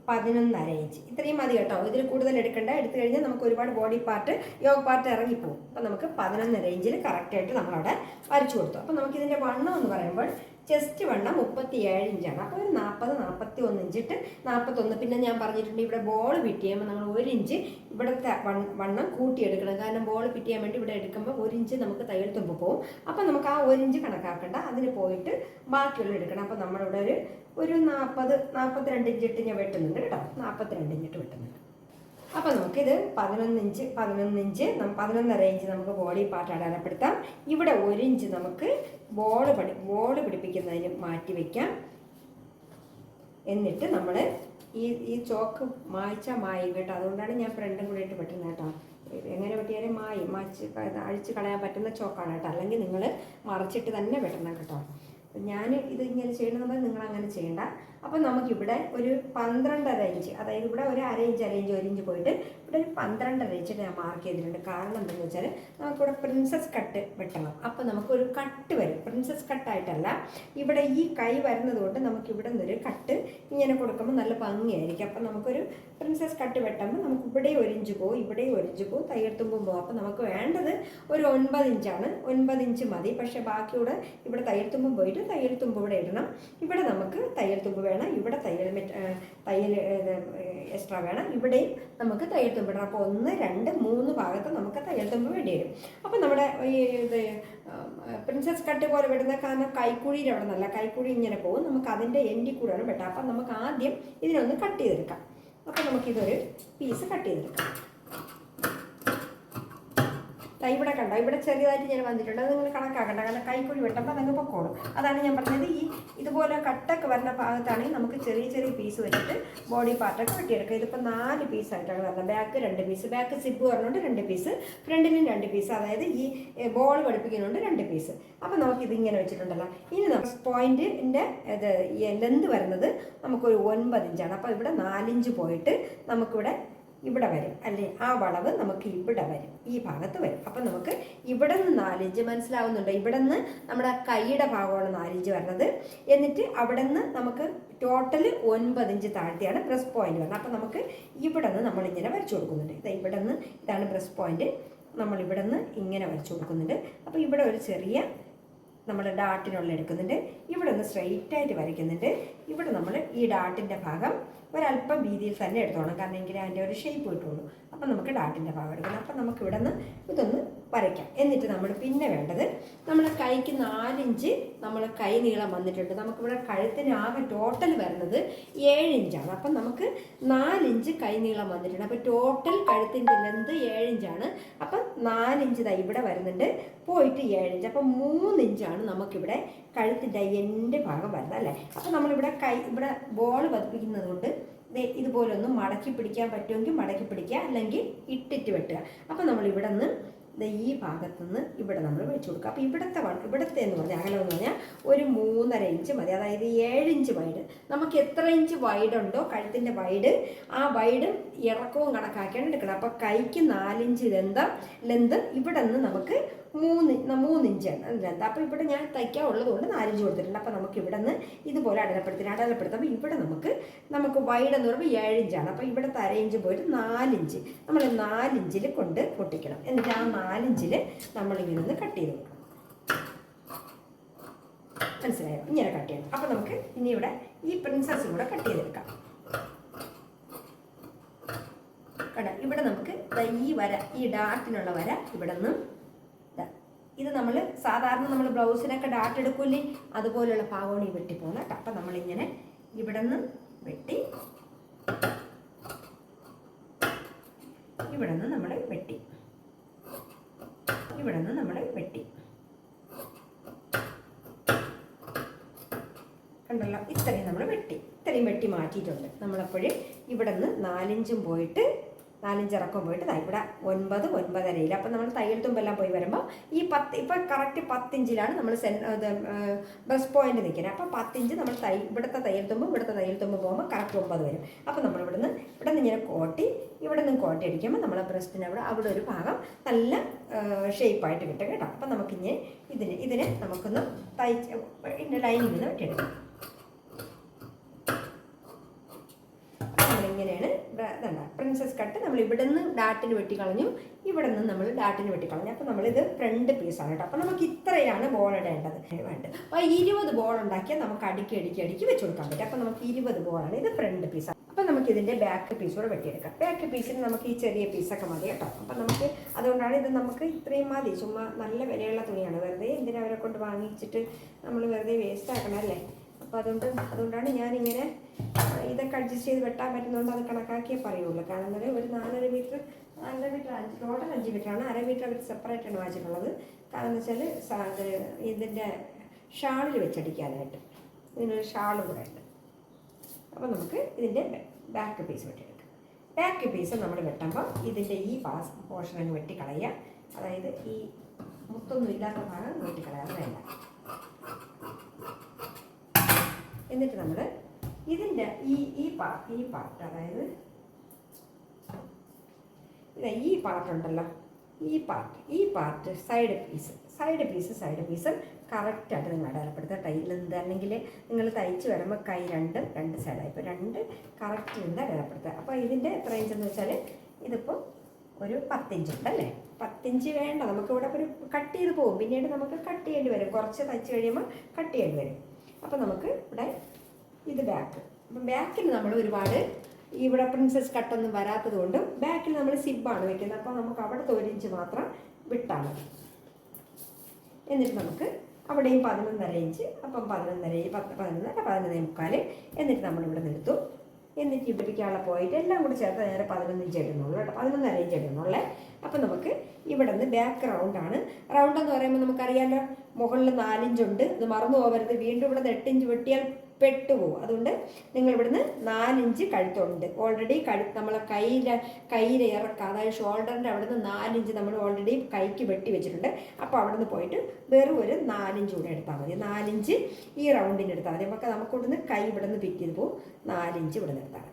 11.5 ഇഞ്ച് ഇത്രയും മതി കേട്ടോ. ഇതിൽ കൂടുതൽ എടുക്കേണ്ട. എടുത്തു കഴിഞ്ഞാൽ നമുക്ക് ഒരുപാട് ബോഡി പാർട്ട് യോഗ് പാർട്ട് ഇറങ്ങിപ്പോവും. അപ്പം നമുക്ക് 11.5 ഇഞ്ചിൽ കറക്റ്റായിട്ട് നമ്മളവിടെ വരച്ചു കൊടുത്തു. അപ്പം നമുക്കിതിൻ്റെ വണ്ണം എന്ന് പറയുമ്പോൾ ചെസ്റ്റ് വണ്ണം 37 ഇഞ്ചാണ്. അപ്പോൾ ഒരു 40-41 ഇഞ്ചിട്ട് 41. പിന്നെ ഞാൻ പറഞ്ഞിട്ടുണ്ട് ഇവിടെ ബോൾ ഫിറ്റ് ചെയ്യുമ്പോൾ നമ്മൾ 1 ഇഞ്ച് ഇവിടുത്തെ വണ്ണം കൂട്ടിയെടുക്കണം. കാരണം ബോൾ ഫിറ്റ് ചെയ്യാൻ വേണ്ടി ഇവിടെ എടുക്കുമ്പോൾ 1 ഇഞ്ച് നമുക്ക് തയ്യൽ തുമ്പ് പോകും. അപ്പം നമുക്ക് ആ 1 ഇഞ്ച് കണക്കാക്കേണ്ട. അതിന് പോയിട്ട് ബാക്കിയുള്ള എടുക്കണം. അപ്പം നമ്മളിവിടെ ഒരു 42 ഇഞ്ചിട്ട് ഞാൻ വെട്ടുന്നുണ്ട് കേട്ടോ. 42 ഇഞ്ചിട്ട് വെട്ടുന്നുണ്ട്. അപ്പോൾ നമുക്കിത് 11 ഇഞ്ച് 11.5 ഇഞ്ച് നമുക്ക് ബോഡി പാർട്ട് അടയാളപ്പെടുത്താം. ഇവിടെ 1 ഇഞ്ച് നമുക്ക് ബോൾ പിടിപ്പിക്കുന്നതിന് മാറ്റി വയ്ക്കാം. എന്നിട്ട് നമ്മൾ ഈ ചോക്ക് മായ്ച്ചാൽ മായും കേട്ടോ. അതുകൊണ്ടാണ് ഞാൻ ഫ്രണ്ടും കൂടെ ഇട്ട് വെട്ടുന്നത് കേട്ടോ. എങ്ങനെ വെട്ടിയാലും അഴിച്ച് കളയാൻ പറ്റുന്ന ചോക്കാണ് കേട്ടോ. അല്ലെങ്കിൽ നിങ്ങൾ മറിച്ചിട്ട് തന്നെ വെട്ടണം കേട്ടോ. ഞാൻ ഇത് ഇങ്ങനെ ചെയ്യണമെന്ന് നിങ്ങൾ അങ്ങനെ ചെയ്യണ്ട. അപ്പം നമുക്കിവിടെ ഒരു 12.5 ഇഞ്ച്, അതായത് ഇവിടെ ഒരു 1/2 ഇഞ്ച് 1 ഇഞ്ച് പോയിട്ട് ഇവിടെ ഒരു 12.5 ഇഞ്ച് ഞാൻ മാർക്ക് ചെയ്തിട്ടുണ്ട്. കാരണം എന്താണെന്ന് വെച്ചാൽ നമുക്കിവിടെ പ്രിൻസസ് കട്ട് വെട്ടണം. അപ്പം നമുക്കൊരു കട്ട് വരും. പ്രിൻസസ് കട്ടായിട്ടല്ല, ഇവിടെ ഈ കൈ വരുന്നത് കൊണ്ട് നമുക്കിവിടെ നിന്നൊരു കട്ട് ഇങ്ങനെ കൊടുക്കുമ്പോൾ നല്ല ഭംഗിയായിരിക്കും. അപ്പം നമുക്കൊരു പ്രിൻസസ് കട്ട് വെട്ടുമ്പോൾ നമുക്ക് ഇവിടെ 1 ഇഞ്ച് പോകും, ഇവിടെ 1 ഇഞ്ച് പോകും, തയ്യൽ തുമ്പും പോകും. അപ്പം നമുക്ക് വേണ്ടത് ഒരു 9 ഇഞ്ചാണ്. 9 ഇഞ്ച് മതി. പക്ഷേ ബാക്കിയൂടെ ഇവിടെ തയ്യൽ തുമ്പും പോയിട്ട് തയ്യൽ തുമ്പ് ഇവിടെ ഇടണം. ഇവിടെ നമുക്ക് തയ്യൽ തുമ്പ് വേണം, ഇവിടെ തയ്യൽ എക്സ്ട്രാ വേണം, ഇവിടെയും നമുക്ക് തയ്യൽ തുമ്പ് ഇടണം. അപ്പോൾ 1, 2, 3 ഭാഗത്ത് നമുക്ക് തയ്യൽ തുമ്പ് വേണ്ടി വരും. അപ്പം നമ്മുടെ ഈ പ്രിൻസസ് കട്ട് പോലെ വിടുന്ന കാരണം കൈക്കുഴിയിൽ അവിടെ നല്ല കൈക്കുഴി ഇങ്ങനെ പോകും. നമുക്ക് അതിൻ്റെ എൻഡിൽ കൂടെയാണ് വെട്ടാം. അപ്പം നമുക്ക് ആദ്യം ഇതിനൊന്ന് കട്ട് ചെയ്തെടുക്കാം. അപ്പം നമുക്കിതൊരു പീസ് കട്ട് ചെയ്തെടുക്കാം. ഇവിടെ കണ്ടോ, ഇവിടെ ചെറിയതായിട്ട് ഞാൻ വന്നിട്ടുണ്ട്. അത് നിങ്ങൾ കണക്കാക്കണ്ട, കാരണം കൈക്കുഴി വെട്ടുമ്പോൾ അതങ്ങ് പൊക്കോളും. അതാണ് ഞാൻ പറഞ്ഞത്. ഇതുപോലെ കട്ടൊക്കെ വരുന്ന ഭാഗത്താണെങ്കിൽ നമുക്ക് ചെറിയ പീസ് വെച്ചിട്ട് ബോഡി പാർട്ടൊക്കെ വെട്ടിയെടുക്കുക. ഇതിപ്പോൾ 4 പീസായിട്ടാണ് വരുന്നത്. ബാക്ക് 2 പീസ്, ബാക്ക് സിബ് പറഞ്ഞുകൊണ്ട് 2 പീസ്, ഫ്രണ്ടിലും 2 പീസ്, അതായത് ഈ ബോൾ പഠിപ്പിക്കുന്നുണ്ട് 2 പീസ്. അപ്പോൾ നമുക്കിതിങ്ങനെ വെച്ചിട്ടുണ്ടല്ലോ. ഇനി നമുക്ക് പോയിൻറ്റിൻ്റെ ലെന്ത് വരുന്നത് നമുക്കൊരു 9 ഇഞ്ചാണ്. അപ്പോൾ ഇവിടെ 4 ഇഞ്ച് പോയിട്ട് നമുക്കിവിടെ ഇവിടെ വരും അല്ലേ, ആ വളവ് നമുക്ക് ഇവിടെ വരും, ഈ ഭാഗത്ത് വരും. അപ്പം നമുക്ക് ഇവിടെ നിന്ന് 4 ഇഞ്ച് മനസ്സിലാവുന്നുണ്ട്. ഇവിടെ നിന്ന് നമ്മുടെ കൈയുടെ ഭാഗമാണ് 4 ഇഞ്ച് വരുന്നത്. എന്നിട്ട് അവിടെ നിന്ന് നമുക്ക് ടോട്ടൽ 9 ഇഞ്ച് താഴ്ത്തിയാണ് ബ്രസ്റ്റ് പോയിന്റ് വരുന്നത്. അപ്പം നമുക്ക് ഇവിടെ നിന്ന് നമ്മളിങ്ങനെ വരച്ചു കൊടുക്കുന്നുണ്ട്. ഇവിടെ നിന്ന് ഇതാണ് ബ്രസ്റ്റ് പോയിന്റ്, നമ്മൾ ഇവിടെ നിന്ന് ഇങ്ങനെ വരച്ചു കൊടുക്കുന്നുണ്ട്. അപ്പോൾ ഇവിടെ ഒരു ചെറിയ നമ്മൾ ഡാട്ടിനുള്ള എടുക്കുന്നുണ്ട്. ഇവിടെ നിന്ന് സ്ട്രെയിറ്റ് ആയിട്ട് വരയ്ക്കുന്നുണ്ട്. ഇവിടെ നമ്മൾ ഈ ഡാട്ടിൻ്റെ ഭാഗം ഒരല്പം വീതിയിൽ തന്നെ എടുത്തോണം, കാരണം എങ്കിൽ അതിൻ്റെ ഒരു ഷേപ്പ് കിട്ടുള്ളൂ. അപ്പം നമുക്ക് ഡാട്ടിൻ്റെ ഭാഗം എടുക്കണം. അപ്പം നമുക്ക് ഇവിടെ നിന്ന് ഇതൊന്ന് വരയ്ക്കാം. എന്നിട്ട് നമ്മൾ പിന്നെ വേണ്ടത് നമ്മൾ കൈക്ക് 4 ഇഞ്ച് നമ്മൾ കൈ നീളം വന്നിട്ടുണ്ട്. നമുക്കിവിടെ കഴുത്തിന് ആകെ ടോട്ടൽ വരുന്നത് 7 ഇഞ്ചാണ്. അപ്പം നമുക്ക് 4 ഇഞ്ച് കൈ നീളം വന്നിട്ടുണ്ട്. അപ്പോൾ ടോട്ടൽ കഴുത്തിൻ്റെ ലെന്ത് 7 ഇഞ്ചാണ്. അപ്പം 4 ഇഞ്ച് ഇവിടെ വരുന്നുണ്ട്, പോയിട്ട് 7 ഇഞ്ച്. അപ്പം 3 ഇഞ്ചാണ് നമുക്കിവിടെ കഴുത്തിൻ്റെ എൻഡ് ഭാഗം വരുന്നത് അല്ലേ. അപ്പം നമ്മളിവിടെ ഇവിടെ ബോൾ പതിപ്പിക്കുന്നത് കൊണ്ട് ഇതുപോലെ ഒന്ന് മടക്കി പിടിക്കാൻ പറ്റുമെങ്കിൽ മടക്കി പിടിക്കുക, അല്ലെങ്കിൽ ഇട്ടിട്ട് വെട്ടുക. അപ്പം നമ്മൾ ഇവിടെ നിന്ന് ഈ ഭാഗത്തുനിന്ന് ഇവിടെ നമ്മൾ വെച്ച് കൊടുക്കുക. അപ്പോൾ ഇവിടുത്തെ എന്ന് പറഞ്ഞാൽ അകലം എന്ന് പറഞ്ഞാൽ ഒരു 3.5 ഇഞ്ച് മതി. അതായത് 7 ഇഞ്ച് വൈഡ്. നമുക്ക് എത്ര ഇഞ്ച് വൈഡ് ഉണ്ടോ കഴുത്തിൻ്റെ വൈഡ്, ആ വൈഡും ഇറക്കവും കണക്കാക്കിയാണ് എടുക്കണം. അപ്പോൾ കൈക്ക് 4 ഇഞ്ച് ലെന്ത് ഇവിടെ നിന്ന് നമുക്ക് 3 ഇഞ്ചാണ് ലെന്ത്. അപ്പോൾ ഇവിടെ ഞാൻ തയ്ക്കാൻ ഉള്ളതുകൊണ്ട് 4 ഇഞ്ച് കൊടുത്തിട്ടുണ്ട്. അപ്പോൾ നമുക്ക് ഇവിടെ നിന്ന് ഇതുപോലെ അടയാളപ്പെടുത്തുമ്പോൾ ഇവിടെ നമുക്ക് വൈഡ് എന്ന് പറയുമ്പോൾ 7 ഇഞ്ചാണ്. അപ്പോൾ ഇവിടെ 1/2 ഇഞ്ച് പോയിട്ട് 4 ഇഞ്ച് നമ്മൾ 4 ഇഞ്ചിൽ കൊണ്ട് പൊട്ടിക്കണം. എന്നിട്ട് ആ 4 ഇഞ്ചിൽ നമ്മളിങ്ങനെ ഒന്ന് കട്ട് ചെയ്ത് കൊടുക്കണം. മനസ്സിലായോ? ഇങ്ങനെ കട്ട് ചെയ്യണം. അപ്പോൾ നമുക്ക് ഇനി ഇവിടെ ഈ പ്രിൻസസും കൂടെ കട്ട് ചെയ്തെടുക്കാം. കണ്ടോ, ഇവിടെ നമുക്ക് ഈ വര, ഈ ഡാർട്ടിനുള്ള വര ഇവിടെ നിന്നും ഇത് നമ്മൾ സാധാരണ നമ്മൾ ബ്ലൗസിനൊക്കെ ഡാർട്ട് എടുക്കൂലേ, അതുപോലെയുള്ള ഭാഗമാണ് ഈ വെട്ടിപ്പോകുന്നത് കേട്ടോ. അപ്പം നമ്മളിങ്ങനെ ഇവിടെ നിന്ന് വെട്ടി, ഇവിടെ നിന്ന് നമ്മൾ വെട്ടി, ഇവിടെ നിന്ന് നമ്മൾ വെട്ടി. കണ്ടല്ലോ, ഇത്രയും നമ്മൾ വെട്ടി, ഇത്രയും വെട്ടി മാറ്റിയിട്ടുണ്ട്. നമ്മളപ്പോഴും ഇവിടെ നിന്ന് 4 ഇഞ്ചും പോയിട്ട് 4 ഇഞ്ച് ഇറക്കം പോയിട്ട് ഇവിടെ 9, 9.5. അപ്പം നമ്മൾ തയ്യൽ തുമ്പെല്ലാം പോയി വരുമ്പോൾ ഈ 10 ഇപ്പം കറക്റ്റ് 10 ഇഞ്ചിലാണ് നമ്മൾ ബ്രസ്റ്റ് പോയിന്റ് നിൽക്കുന്നത്. അപ്പം 10 ഇഞ്ച് നമ്മൾ ഇവിടുത്തെ തയ്യൽ തുമ്പ് പോകുമ്പോൾ കറക്റ്റ് 9 വരും. അപ്പം നമ്മൾ ഇവിടെ നിന്ന് ഇങ്ങനെ കോട്ടി, ഇവിടെ നിന്ന് കോട്ടി അടിക്കുമ്പോൾ നമ്മളെ ബ്രസ്റ്റിന് അവിടെ ഒരു ഭാഗം നല്ല ഷേപ്പായിട്ട് കിട്ടും കേട്ടോ. അപ്പം നമുക്കിങ്ങനെ ഇതിനെ നമുക്കൊന്ന് ലൈനിൽ നിന്ന് വെട്ടിയെടുക്കാം. ഇങ്ങനെയാണ് പ്രിൻസസ് കട്ട്. നമ്മൾ ഇവിടെ നിന്ന് ഡാട്ടിന് വെട്ടിക്കളഞ്ഞു, ഇവിടെ നിന്ന് നമ്മൾ ഡാട്ടിന് വെട്ടിക്കളഞ്ഞു. അപ്പോൾ നമ്മളിത് ഫ്രണ്ട് പീസാണ് കേട്ടോ. അപ്പോൾ നമുക്ക് ഇത്രയാണ് ബോൾ ഇടേണ്ടത് വേണ്ടത്. അപ്പോൾ 20 ബോൾ ഉണ്ടാക്കിയാൽ നമുക്ക് അടുക്കി വെച്ച് കൊടുക്കാൻ പറ്റും. അപ്പോൾ നമുക്ക് 20 ബോളാണ്. ഇത് ഫ്രണ്ട് പീസാണ്. അപ്പോൾ നമുക്കിതിൻ്റെ ബാക്ക് പീസ് കൂടെ വെട്ടിയെടുക്കാം. ബാക്ക് പീസിന് നമുക്ക് ഈ ചെറിയ പീസൊക്കെ മതി കേട്ടോ. അപ്പം നമുക്ക് അതുകൊണ്ടാണ് ഇത് നമുക്ക് ഇത്രയും മതി. ചുമ്മാ നല്ല വിലയുള്ള തുണിയാണ്, വെറുതെ എന്തിനാ അവരെ കൊണ്ട് വാങ്ങിച്ചിട്ട് നമ്മൾ വെറുതെ വേസ്റ്റ് ആക്കണം അല്ലേ. അപ്പോൾ അതുകൊണ്ടാണ് ഞാനിങ്ങനെ ഇതൊക്കെ അഡ്ജസ്റ്റ് ചെയ്ത് വെട്ടാൻ പറ്റുന്നതുകൊണ്ട് അത് കണക്കാക്കിയേ പറയുള്ളൂ. കാരണം ഒരു 4.5 മീറ്റർ ടോട്ടൽ 5 മീറ്ററാണ്, 1/2 മീറ്റർ അവർ സെപ്പറേറ്റ് ആണ് വാങ്ങിച്ചിട്ടുള്ളത്. കാരണം എന്ന് വെച്ചാൽ ഇതിൻ്റെ ഷാളിൽ വെച്ചടിക്കാനായിട്ട് ഇതിനൊരു ഷാളും കൂടെ ഉണ്ട്. അപ്പോൾ നമുക്ക് ഇതിൻ്റെ ബാക്ക് പീസ് വെട്ടിയെടുക്കാം. ബാക്ക് പീസ് നമ്മൾ വെട്ടുമ്പോൾ ഇതിൻ്റെ ഈ പോർഷൻ അങ്ങ് വെട്ടിക്കളയുക. അതായത് ഈ മുത്തൊന്നും ഇല്ലാത്ത ഭാഗം വെട്ടിക്കളയാതെ വേണ്ട. എന്നിട്ട് നമ്മൾ ഇതിൻ്റെ ഈ പാർട്ട് അതായത് ഈ പാർട്ടുണ്ടല്ലോ, ഈ പാർട്ട് സൈഡ് പീസ് കറക്റ്റായിട്ട് നിങ്ങൾ അടയാളപ്പെടുത്തുക. ടൈലെന്ത് അല്ലെങ്കിൽ നിങ്ങൾ തയ്ച്ച് വരുമ്പോൾ കൈ രണ്ട് സൈഡായി ഇപ്പോൾ 2 കറക്റ്റ് നിന്ന് അടയാളപ്പെടുത്തുക. അപ്പോൾ ഇതിൻ്റെ എത്ര ഇഞ്ചെന്ന് വെച്ചാൽ ഇതിപ്പോൾ ഒരു 10 ഇഞ്ച് ഉണ്ടല്ലേ. 10 ഇഞ്ച് വേണ്ട, നമുക്കിവിടെ ഒരു കട്ട് ചെയ്ത് പോകും. പിന്നീട് നമുക്ക് കട്ട് ചെയ്യേണ്ടി വരും, കുറച്ച് തയ്ച്ച് കഴിയുമ്പോൾ കട്ട് ചെയ്യേണ്ടി വരും. അപ്പോൾ നമുക്ക് ഇവിടെ ഇത് ബാക്ക്. അപ്പം ബാക്കിൽ നമ്മൾ ഒരുപാട് ഇവിടെ പ്രിൻസസ് കട്ടൊന്നും വരാത്തത് കൊണ്ട് ബാക്കിൽ നമ്മൾ സിബാണ് വെക്കുന്നത്. അപ്പോൾ നമുക്ക് അവിടുത്തെ 1 ഇഞ്ച് മാത്രം വിട്ടാൽ മതി. എന്നിട്ട് നമുക്ക് അവിടെയും 11.5 ഇഞ്ച്, അപ്പം 11.5 എന്നിട്ട് നമ്മളിവിടെ നിർത്തും. എന്നിട്ട് ഇവിടേക്കുള്ള പോയിട്ട് എല്ലാം കൂടി ചേർത്ത് നേരെ 11 ഇഞ്ച് ഇടുന്നുള്ളൂ കേട്ടോ, 11.5 ഇഞ്ച് ഇടുന്നുള്ളേ. അപ്പം നമുക്ക് ഇവിടെ നിന്ന് ബാക്ക് റൗണ്ട് എന്ന് പറയുമ്പോൾ നമുക്കറിയാമല്ലോ, മുകളിൽ 4 ഇഞ്ചുണ്ട്. ഇത് മറന്നു പോകരുത്. വീണ്ടും ഇവിടെ നിന്ന് 8 ഇഞ്ച് വെട്ടിയാൽ പെട്ടുപോകും. അതുകൊണ്ട് നിങ്ങൾ ഇവിടുന്ന് 4 ഇഞ്ച് കഴുത്തുണ്ട് ഓൾറെഡി. നമ്മളെ കയ്യിൽ ഇറക്കുക, അതായത് ഷോൾഡറിൻ്റെ അവിടെ നിന്ന് 4 ഇഞ്ച് നമ്മൾ ഓൾറെഡി കൈക്ക് വെട്ടി വെച്ചിട്ടുണ്ട്. അപ്പോൾ അവിടെ നിന്ന് പോയിട്ട് വെറും ഒരു 4 ഇഞ്ച് കൂടെ എടുത്താൽ മതി. 4 ഇഞ്ച് ഈ റൗണ്ടിന് എടുത്താൽ മതി. നമുക്ക് ഇവിടുന്ന് കൈ ഇവിടെ നിന്ന് പിക്ക് ചെയ്ത് പോകും. 4 ഇഞ്ച് ഇവിടെ നിന്ന് എടുത്താൽ മതി.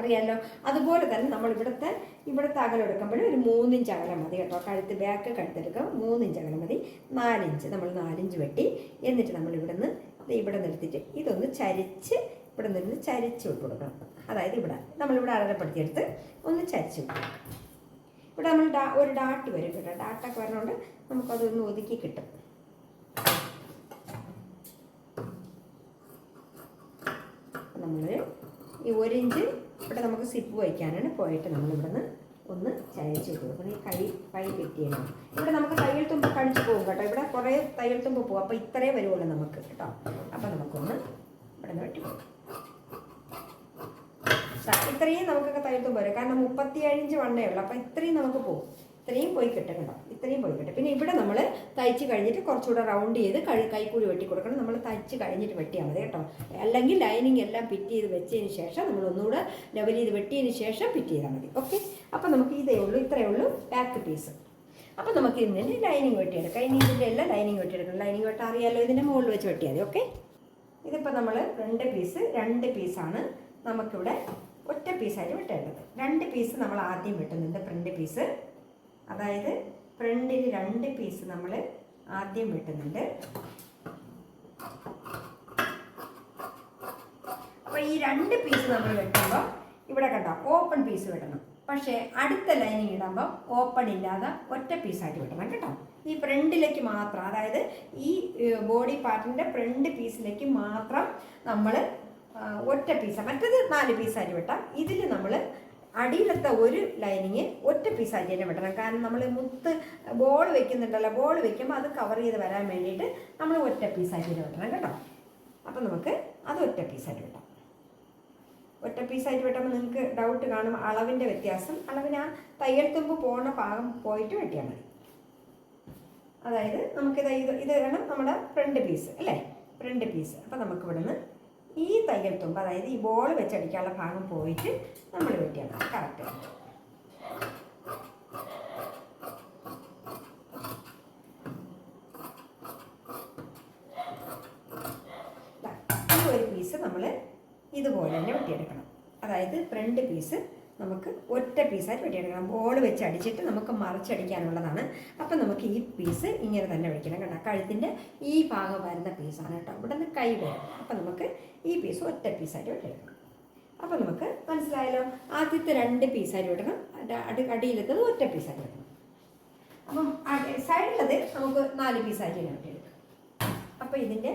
അറിയാമല്ലോ. അതുപോലെ തന്നെ നമ്മൾ ഇവിടുത്തെ അകലം എടുക്കുമ്പോൾ ഒരു 3 ഇഞ്ച് അകലം മതി കേട്ടോ. ബാക്ക് കഴുത്തെടുക്കാം 3 ഇഞ്ച് അകലം മതി. 4 ഇഞ്ച് നമ്മൾ 4 ഇഞ്ച് വെട്ടി. എന്നിട്ട് നമ്മൾ ഇവിടെ നിർത്തിയിട്ട് ഇതൊന്ന് ചരിച്ച് ഇവിടെ നിന്ന് ചരിച്ച് വിട്ട് കൊടുക്കണം. അതായത് നമ്മളിവിടെ അടയാളപ്പെടുത്തിയെടുത്ത് ഒന്ന് ചരിച്ച് വിട്ട് ഇവിടെ നമ്മൾ ഒരു ഡാട്ട് വരും കേട്ടോ. ഡാട്ടൊക്കെ വരണോണ്ട് നമുക്കതൊന്ന് ഒതുക്കി കിട്ടും. നമ്മൾ ഈ 1 ഇഞ്ച് ഇവിടെ നമുക്ക് സിപ്പ് വയ്ക്കാനാണ് പോയിട്ട് നമ്മളിവിടെ നിന്ന് ഒന്ന് ചരിച്ച് വിട്ട് കൊടുക്കണം. ഈ കൈ കെട്ടിയാണ് ഇവിടെ നമുക്ക് തയ്യൽ തുമ്പ് കടിച്ച് പോകും കേട്ടോ. ഇവിടെ കുറേ തയ്യൽ തുമ്പ് പോകും. അപ്പോൾ ഇത്രയും വരുമല്ലോ നമുക്ക് കേട്ടോ. അപ്പോൾ നമുക്കൊന്ന് ഇവിടെ നിന്ന് വെട്ടി പോകും. ഇത്രയും നമുക്കൊക്കെ തയ്യൽ തുമ്പ് വരും. കാരണം 37 ഇഞ്ച് വണ്ണേ ഉള്ളൂ. അപ്പോൾ ഇത്രയും നമുക്ക് പോകും. ഇത്രയും പോയി കിട്ടും കേട്ടോ. ഇത്രയും പോയി കിട്ടും. പിന്നെ ഇവിടെ നമ്മൾ തയ്ച്ച് കഴിഞ്ഞിട്ട് കുറച്ചുകൂടെ റൗണ്ട് ചെയ്ത് കൈക്കൂലി വെട്ടി കൊടുക്കണം. നമ്മൾ തയ്ച്ച് കഴിഞ്ഞിട്ട് വെട്ടിയാൽ മതി കേട്ടോ. അല്ലെങ്കിൽ ലൈനിങ് എല്ലാം ഫിറ്റ് ചെയ്ത് വെച്ചതിന് ശേഷം നമ്മൾ ഒന്നുകൂടെ ലെവൽ ചെയ്ത് വെട്ടിയതിന് ശേഷം ഫിറ്റ് ചെയ്താൽ മതി. ഓക്കെ. അപ്പോൾ നമുക്ക് ഇത്രയേ ഉള്ളൂ ബാക്ക് പീസ്. അപ്പോൾ നമുക്ക് ഇതിൻ്റെ ലൈനിങ് വെട്ടിയെടുക്കാം. ഇനി ഇതിൻ്റെ എല്ലാം ലൈനിങ് വെട്ടിയെടുക്കണം. ലൈനിങ് വെട്ടാൻ അറിയാമല്ലോ. ഇതിൻ്റെ മുകളിൽ വെച്ച് വെട്ടിയാൽ മതി. ഓക്കെ. ഇതിപ്പോൾ നമ്മൾ രണ്ട് പീസാണ് നമുക്കിവിടെ ഒറ്റ പീസായിട്ട് വെട്ടേണ്ടത്. 2 പീസ് നമ്മൾ ആദ്യം വെട്ടുന്നുണ്ട്. ഫ്രണ്ട് പീസ്, അതായത് ഫ്രണ്ടിൽ 2 പീസ് നമ്മൾ ആദ്യം വെട്ടുന്നുണ്ട്. അപ്പോൾ ഈ 2 പീസ് നമ്മൾ വെട്ടുമ്പോൾ ഇവിടെ കണ്ടോ ഓപ്പൺ പീസ് വെട്ടണം. പക്ഷേ അടുത്ത ലൈനിങ് ഇടുമ്പോൾ ഓപ്പൺ ഇല്ലാതെ ഒറ്റ പീസായിട്ട് വെട്ടണം കേട്ടോ. ഈ ഫ്രണ്ടിലേക്ക് മാത്രം, അതായത് ഈ ബോഡി പാർട്ടിൻ്റെ ഫ്രണ്ട് പീസിലേക്ക് മാത്രം നമ്മൾ ഒറ്റ പീസാണ്. മറ്റത് 4 പീസായിട്ട് വെട്ടാം. ഇതിൽ നമ്മൾ അടിയിലത്തെ ഒരു ലൈനിങ് ഒറ്റ പീസായിട്ട് തന്നെ വെട്ടണം. കാരണം നമ്മൾ ബോൾ വെക്കുന്നുണ്ടല്ലോ, ബോൾ വെക്കുമ്പോൾ അത് കവർ ചെയ്ത് വരാൻ വേണ്ടിയിട്ട് നമ്മൾ ഒറ്റ പീസായിട്ട് തന്നെ വെട്ടണം കേട്ടോ. അപ്പം നമുക്ക് അത് ഒറ്റ പീസായിട്ട് വെട്ടാം. ഒറ്റ പീസായിട്ട് വെട്ടുമ്പോൾ നിങ്ങൾക്ക് ഡൗട്ട് കാണും അളവിൻ്റെ വ്യത്യാസം. അളവിന് ആ തയ്യൽ തുമ്പ് പോകുന്ന ഭാഗം പോയിട്ട് വെട്ടിയാൽ മതി. അതായത് ഇത് വേണം നമ്മുടെ ഫ്രണ്ട് പീസ് അല്ലേ, ഫ്രണ്ട് പീസ്. അപ്പോൾ നമുക്ക് ഇവിടുന്ന് ഈ തയ്യൽ തുമ്പ്, അതായത് ഈ ബോൾ വെച്ചടിക്കാനുള്ള ഭാഗം പോയിട്ട് നമ്മൾ വെട്ടിയാൽ മതി. കറക്റ്റ്. ഈ ഒരു പീസ് നമ്മൾ ഇതുപോലെ തന്നെ വെട്ടിയെടുക്കണം. അതായത് ഫ്രണ്ട് പീസ് നമുക്ക് ഒറ്റ പീസായിട്ട് വെട്ടിയെടുക്കണം. ബോൾ വെച്ച് അടിച്ചിട്ട് നമുക്ക് മറിച്ചടിക്കാനുള്ളതാണ്. അപ്പം നമുക്ക് ഈ പീസ് ഇങ്ങനെ തന്നെ വെക്കണം കേട്ടോ. കഴുത്തിൻ്റെ ഈ ഭാഗം വരുന്ന പീസാണ് കേട്ടോ. ഇവിടെ നിന്ന് കൈ വരും. അപ്പം നമുക്ക് ഈ പീസ് ഒറ്റ പീസായിട്ട് വെട്ടിയെടുക്കണം. അപ്പം നമുക്ക് മനസ്സിലായല്ലോ. ആദ്യത്തെ 2 പീസായിട്ട് വെട്ടണം. അടിയിലെത്തത് ഒറ്റ പീസായിട്ട് വെട്ടണം. അപ്പം സൈഡിലത് നമുക്ക് 4 പീസായിട്ട് തന്നെ വെട്ടിയെടുക്കാം. അപ്പോൾ ഇതിൻ്റെ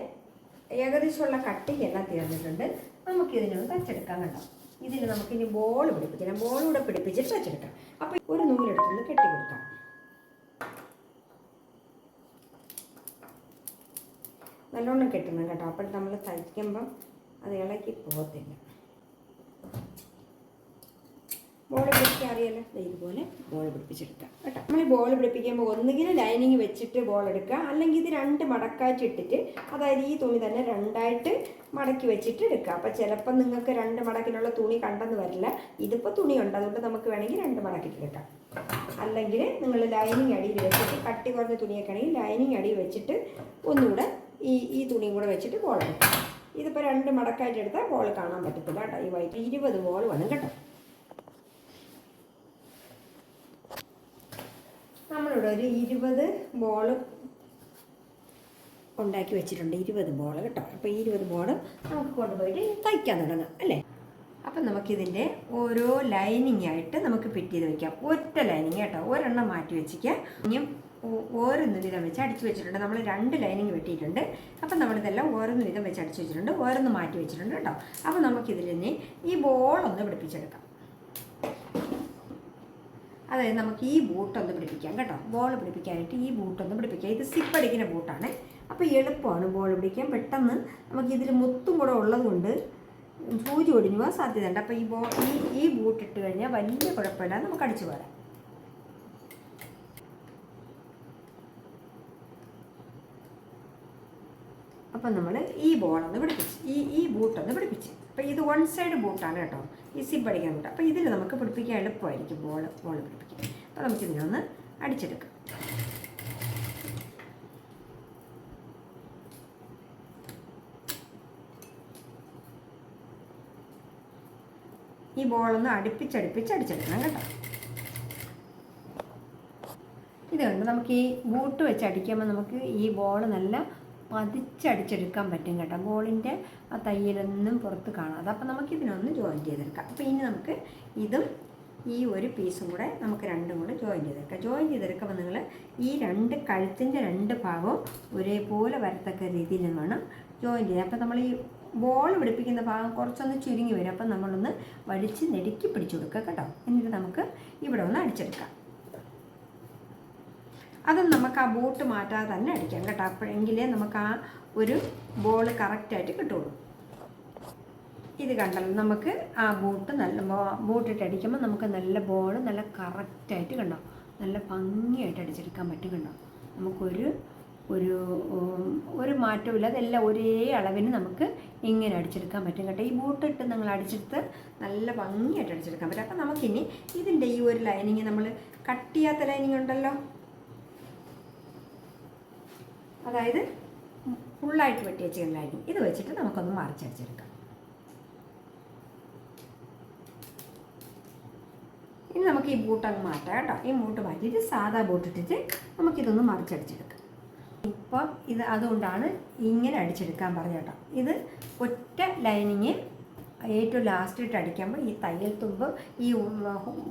ഏകദേശമുള്ള കട്ടിങ് എല്ലാം തീർന്നിട്ടുണ്ട്. നമുക്കിതിനൊന്ന് തച്ചെടുക്കാൻ കേട്ടോ. ഇതിൽ നമുക്കിനി ബോൾ പിടിപ്പിക്കണം. ബോളൂടെ പിടിപ്പിച്ചിട്ട് തച്ചെടുക്കാം. അപ്പോൾ ഒരു നൂലെടുത്തൊന്ന് കെട്ടി കൊടുക്കാം. നല്ലോണം കെട്ടണം കേട്ടോ. അപ്പോൾ നമ്മൾ തയ്ക്കുമ്പം അത് ഇളക്കി പോകത്തില്ല. ബോൾ പിടിപ്പിക്കാൻ അറിയാലോ. ഇതുപോലെ ബോൾ പിടിപ്പിച്ചെടുക്കാം കേട്ടോ. നമ്മൾ ബോൾ പിടിപ്പിക്കുമ്പോൾ ഒന്നുകിൽ ലൈനിങ് വെച്ചിട്ട് ബോൾ എടുക്കുക, അല്ലെങ്കിൽ ഇത് 2 മടക്കായിട്ട് ഇട്ടിട്ട്, അതായത് ഈ തുണി തന്നെ 2ആയിട്ട് മടക്കി വെച്ചിട്ട് എടുക്കുക. അപ്പോൾ ചിലപ്പോൾ നിങ്ങൾക്ക് 2 മടക്കിനുള്ള തുണി കണ്ടെന്ന് വരില്ല. ഇതിപ്പോൾ തുണിയുണ്ട്, അതുകൊണ്ട് നമുക്ക് വേണമെങ്കിൽ 2 മടക്കിട്ടെടുക്കാം. അല്ലെങ്കിൽ നിങ്ങൾ ലൈനിങ് അടിയിൽ വെച്ചിട്ട്, കട്ടി കുറഞ്ഞ തുണിയൊക്കെ ആണെങ്കിൽ ലൈനിങ് അടിയിൽ വെച്ചിട്ട് ഒന്നുകൂടെ ഈ തുണിയും കൂടെ വെച്ചിട്ട് ബോൾ എടുക്കാം. ഇതിപ്പോൾ 2 മടക്കായിട്ട് എടുത്താൽ ബോൾ കാണാൻ പറ്റത്തില്ല കേട്ടോ. ഈ വൈറ്റ് 20 ബോൾ വേണം കേട്ടോ. നമ്മളിവിടെ ഒരു 20 ബോൾ ഉണ്ടാക്കി വെച്ചിട്ടുണ്ട്. 20 ബോൾ കേട്ടോ. അപ്പോൾ 20 ബോൾ നമുക്ക് കൊണ്ടുപോയിട്ട് തയ്ക്കാൻ തുടങ്ങാം അല്ലേ. അപ്പം നമുക്കിതിൻ്റെ ഓരോ ലൈനിങ് ആയിട്ട് നമുക്ക് ഫിറ്റ് ചെയ്ത് വയ്ക്കാം. ഒറ്റ ലൈനിങ് കേട്ടോ. ഒരെണ്ണം മാറ്റി വെച്ചിരിക്കുക. ഇനിയും ഓരോന്ന് വീതം വെച്ച് അടിച്ചു വെച്ചിട്ടുണ്ട്. നമ്മൾ 2 ലൈനിങ് വെട്ടിയിട്ടുണ്ട്. അപ്പം നമ്മളിതെല്ലാം ഓരോന്ന് വീതം വെച്ച് അടിച്ചു വെച്ചിട്ടുണ്ട്. ഓരോന്ന് മാറ്റി വെച്ചിട്ടുണ്ട് കേട്ടോ. അപ്പോൾ നമുക്കിതിൽ നിന്ന് ഈ ബോളൊന്ന് പിടിപ്പിച്ചെടുക്കാം. അതായത് നമുക്ക് ഈ ബൂട്ടൊന്ന് പിടിപ്പിക്കാം കേട്ടോ. ബോൾ പിടിപ്പിക്കാനായിട്ട് ഈ ബൂട്ടൊന്ന് പിടിപ്പിക്കാം. ഇത് സിപ്പ് അടിക്കുന്ന ബൂട്ടാണ്. അപ്പോൾ എളുപ്പമാണ് ബോൾ പിടിക്കാൻ. പെട്ടെന്ന് നമുക്കിതിൽ മുത്തും കൂടെ ഉള്ളതുകൊണ്ട് സൂചി ഒടിഞ്ഞു പോകാൻ സാധ്യതയുണ്ട്. അപ്പോൾ ഈ ബൂട്ട് ഇട്ട് കഴിഞ്ഞാൽ വലിയ കുഴപ്പമില്ലാതെ നമുക്ക് അടിച്ചു പോരാം. അപ്പം നമ്മൾ ഈ ബോളൊന്ന് പിടിപ്പിച്ച് ഈ ബൂട്ടൊന്ന് പിടിപ്പിച്ച്. അപ്പോൾ ഇത് 1 സൈഡ് ബൂട്ടാണ് കേട്ടോ. ഈ സിപ്പ് അടിക്കാൻ ബൂട്ട്. അപ്പോൾ ഇതിൽ നമുക്ക് പിടിപ്പിക്കാൻ എളുപ്പമായിരിക്കും ബോൾ പിടിപ്പിക്കാൻ. അപ്പോൾ നമുക്കിതിനൊന്ന് അടിച്ചെടുക്കാം. ഈ ബോളൊന്ന് അടുപ്പിച്ചടുപ്പിച്ച് അടിച്ചെടുക്കണം കേട്ടോ. ഇതുകൊണ്ട് നമുക്ക് ഈ ബൂട്ട് വെച്ച് അടിക്കുമ്പോൾ നമുക്ക് ഈ ബോൾ നല്ല പതിച്ചടിച്ചെടുക്കാൻ പറ്റും കേട്ടോ. ബോളിൻ്റെ ആ തയ്യലൊന്നും പുറത്ത് കാണാതെ. അപ്പോൾ നമുക്കിതിനൊന്ന് ജോയിൻറ്റ് ചെയ്തെടുക്കാം. അപ്പോൾ ഇനി നമുക്ക് ഇതും ഈ ഒരു പീസും കൂടെ നമുക്ക് രണ്ടും കൂടെ ജോയിൻറ്റ് ചെയ്തെടുക്കാം. ജോയിൻറ്റ് ചെയ്തെടുക്കുമ്പോൾ നിങ്ങൾ ഈ കഴുത്തിൻ്റെ രണ്ട് ഭാഗവും ഒരേപോലെ വരത്തക്ക രീതിയിൽ വേണം ജോയിൻറ്റ് ചെയ്യാൻ. അപ്പോൾ നമ്മൾ ഈ ബോൾ പിടിപ്പിക്കുന്ന ഭാഗം കുറച്ചൊന്ന് ചുരുങ്ങി വരും. അപ്പം നമ്മളൊന്ന് വടിച്ച് നെടുക്കി പിടിച്ചു കൊടുക്കുക കേട്ടോ. എന്നിട്ട് നമുക്ക് ഇവിടെ ഒന്ന് അടിച്ചെടുക്കാം. അതും നമുക്ക് ആ ബൂട്ട് മാറ്റാതെ തന്നെ അടിക്കാം കേട്ടോ. അപ്പോഴെങ്കിലേ നമുക്ക് ആ ഒരു ബോൾ കറക്റ്റായിട്ട് കിട്ടുള്ളൂ. ഇത് കണ്ടല്ലോ, നമുക്ക് ആ ബൂട്ടിട്ട് അടിക്കുമ്പോൾ നമുക്ക് നല്ല ബോൾ നല്ല കറക്റ്റായിട്ട് കണ്ടോ, നല്ല ഭംഗിയായിട്ട് അടിച്ചെടുക്കാൻ പറ്റും കണ്ടോ. നമുക്കൊരു ഒരു മാറ്റവും ഇല്ല. അതെല്ലാം ഒരേ അളവിന് നമുക്ക് ഇങ്ങനെ അടിച്ചെടുക്കാൻ പറ്റും കേട്ടോ. ഈ ബൂട്ടിട്ട് നിങ്ങൾ അടിച്ചെടുത്ത് നല്ല ഭംഗിയായിട്ട് അടിച്ചെടുക്കാൻ പറ്റും. അപ്പം നമുക്കിനി ഇതിൻ്റെ ഈ ഒരു ലൈനിങ് നമ്മൾ കട്ട് ചെയ്യാത്ത ലൈനിങ് ഉണ്ടല്ലോ, അതായത് ഫുള്ളായിട്ട് വെട്ടി വെച്ചിരിക്കുന്ന ലൈനിങ്, ഇത് വെച്ചിട്ട് നമുക്കൊന്ന് മറിച്ചടിച്ചെടുക്കാം. ഇനി നമുക്ക് ഈ ബൂട്ട് അങ്ങ് മാറ്റാം കേട്ടോ. ഈ ബൂട്ട് മാറ്റിയിട്ട് സാധാ ബൂട്ടിട്ടിട്ട് നമുക്കിതൊന്ന് മറിച്ചടിച്ചെടുക്കാം. ഇപ്പം ഇത് അതുകൊണ്ടാണ് ഇങ്ങനെ അടിച്ചെടുക്കാൻ പറഞ്ഞത് കേട്ടോ. ഇത് ഒറ്റ ലൈനിങ് ഏറ്റവും ലാസ്റ്റിട്ട് അടിക്കുമ്പോൾ ഈ തയ്യൽ തുമ്പ് ഈ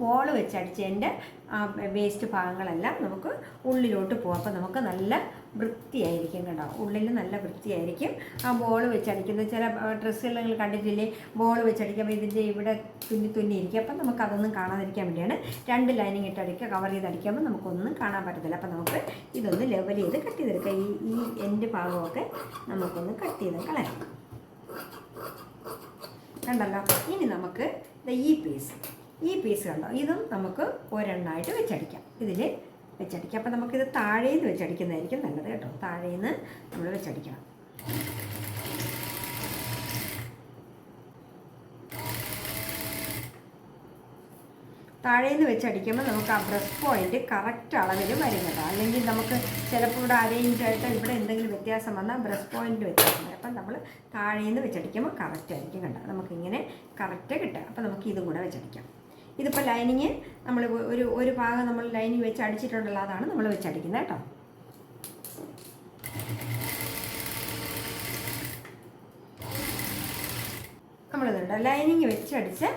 വോള് വെച്ചടിച്ചതിൻ്റെ ആ വേസ്റ്റ് ഭാഗങ്ങളെല്ലാം നമുക്ക് ഉള്ളിലോട്ട് പോകും. അപ്പോൾ നമുക്ക് നല്ല വൃത്തിയായിരിക്കും കേട്ടോ. ഉള്ളിൽ നല്ല വൃത്തിയായിരിക്കും. ആ ബോൾ വെച്ചടിക്കുന്ന ചില ഡ്രസ്സുകൾ നിങ്ങൾ കണ്ടിട്ടില്ലേ, ബോൾ വെച്ചടിക്കുമ്പോൾ ഇതിൻ്റെ ഇവിടെ തുന്നിയിരിക്കും. അപ്പം നമുക്ക് അതൊന്നും കാണാതിരിക്കാൻ വേണ്ടിയാണ് രണ്ട് ലൈനിങ് ഇട്ട് അടിക്കുക. കവർ ചെയ്ത് അടിക്കുമ്പോൾ നമുക്കൊന്നും കാണാൻ പറ്റത്തില്ല. അപ്പം നമുക്ക് ഇതൊന്ന് ലെവൽ ചെയ്ത് കട്ട് ചെയ്തെടുക്കാം. ഈ എൻഡ് ഭാഗമൊക്കെ നമുക്കൊന്ന് കട്ട് ചെയ്ത് കളയാം. കണ്ടല്ലോ. ഇനി നമുക്ക് ഈ പീസ് കണ്ടോ, ഇതും നമുക്ക് ഒരെണ്ണമായിട്ട് വെച്ചടിക്കാം. ഇതിൽ വെച്ചടിക്കാം. അപ്പം നമുക്കിത് താഴേന്ന് വെച്ചടിക്കുന്നതായിരിക്കും നല്ലത് കേട്ടോ. താഴേന്ന് നമ്മൾ വെച്ചടിക്കണം. താഴേന്ന് വെച്ചടിക്കുമ്പോൾ നമുക്ക് ആ ബ്രസ്റ്റ് പോയിന്റ് കറക്റ്റ് അളവിൽ വരും കേട്ടോ. അല്ലെങ്കിൽ നമുക്ക് ചിലപ്പോൾ ഇവിടെ അരയിഞ്ചായിട്ട് ഇവിടെ എന്തെങ്കിലും വ്യത്യാസം വന്നാൽ ബ്രസ്റ്റ് പോയിന്റ് വ്യത്യാസം വരും. അപ്പം നമ്മൾ താഴേന്ന് വെച്ചടിക്കുമ്പോൾ കറക്റ്റ് ആയിരിക്കും കേട്ടോ. നമുക്കിങ്ങനെ കറക്റ്റ് കിട്ടുക. അപ്പം നമുക്ക് ഇതും കൂടെ വെച്ചടിക്കാം. ഇതിപ്പോൾ ലൈനിങ് നമ്മൾ ഒരു ഭാഗം നമ്മൾ ലൈനിങ് വെച്ച് അടിച്ചിട്ടുണ്ടല്ലോ, അതാണ് നമ്മൾ വെച്ചടിക്കുന്നത് കേട്ടോ. നമ്മളിതുണ്ട് ലൈനിങ് വെച്ചടിച്ച്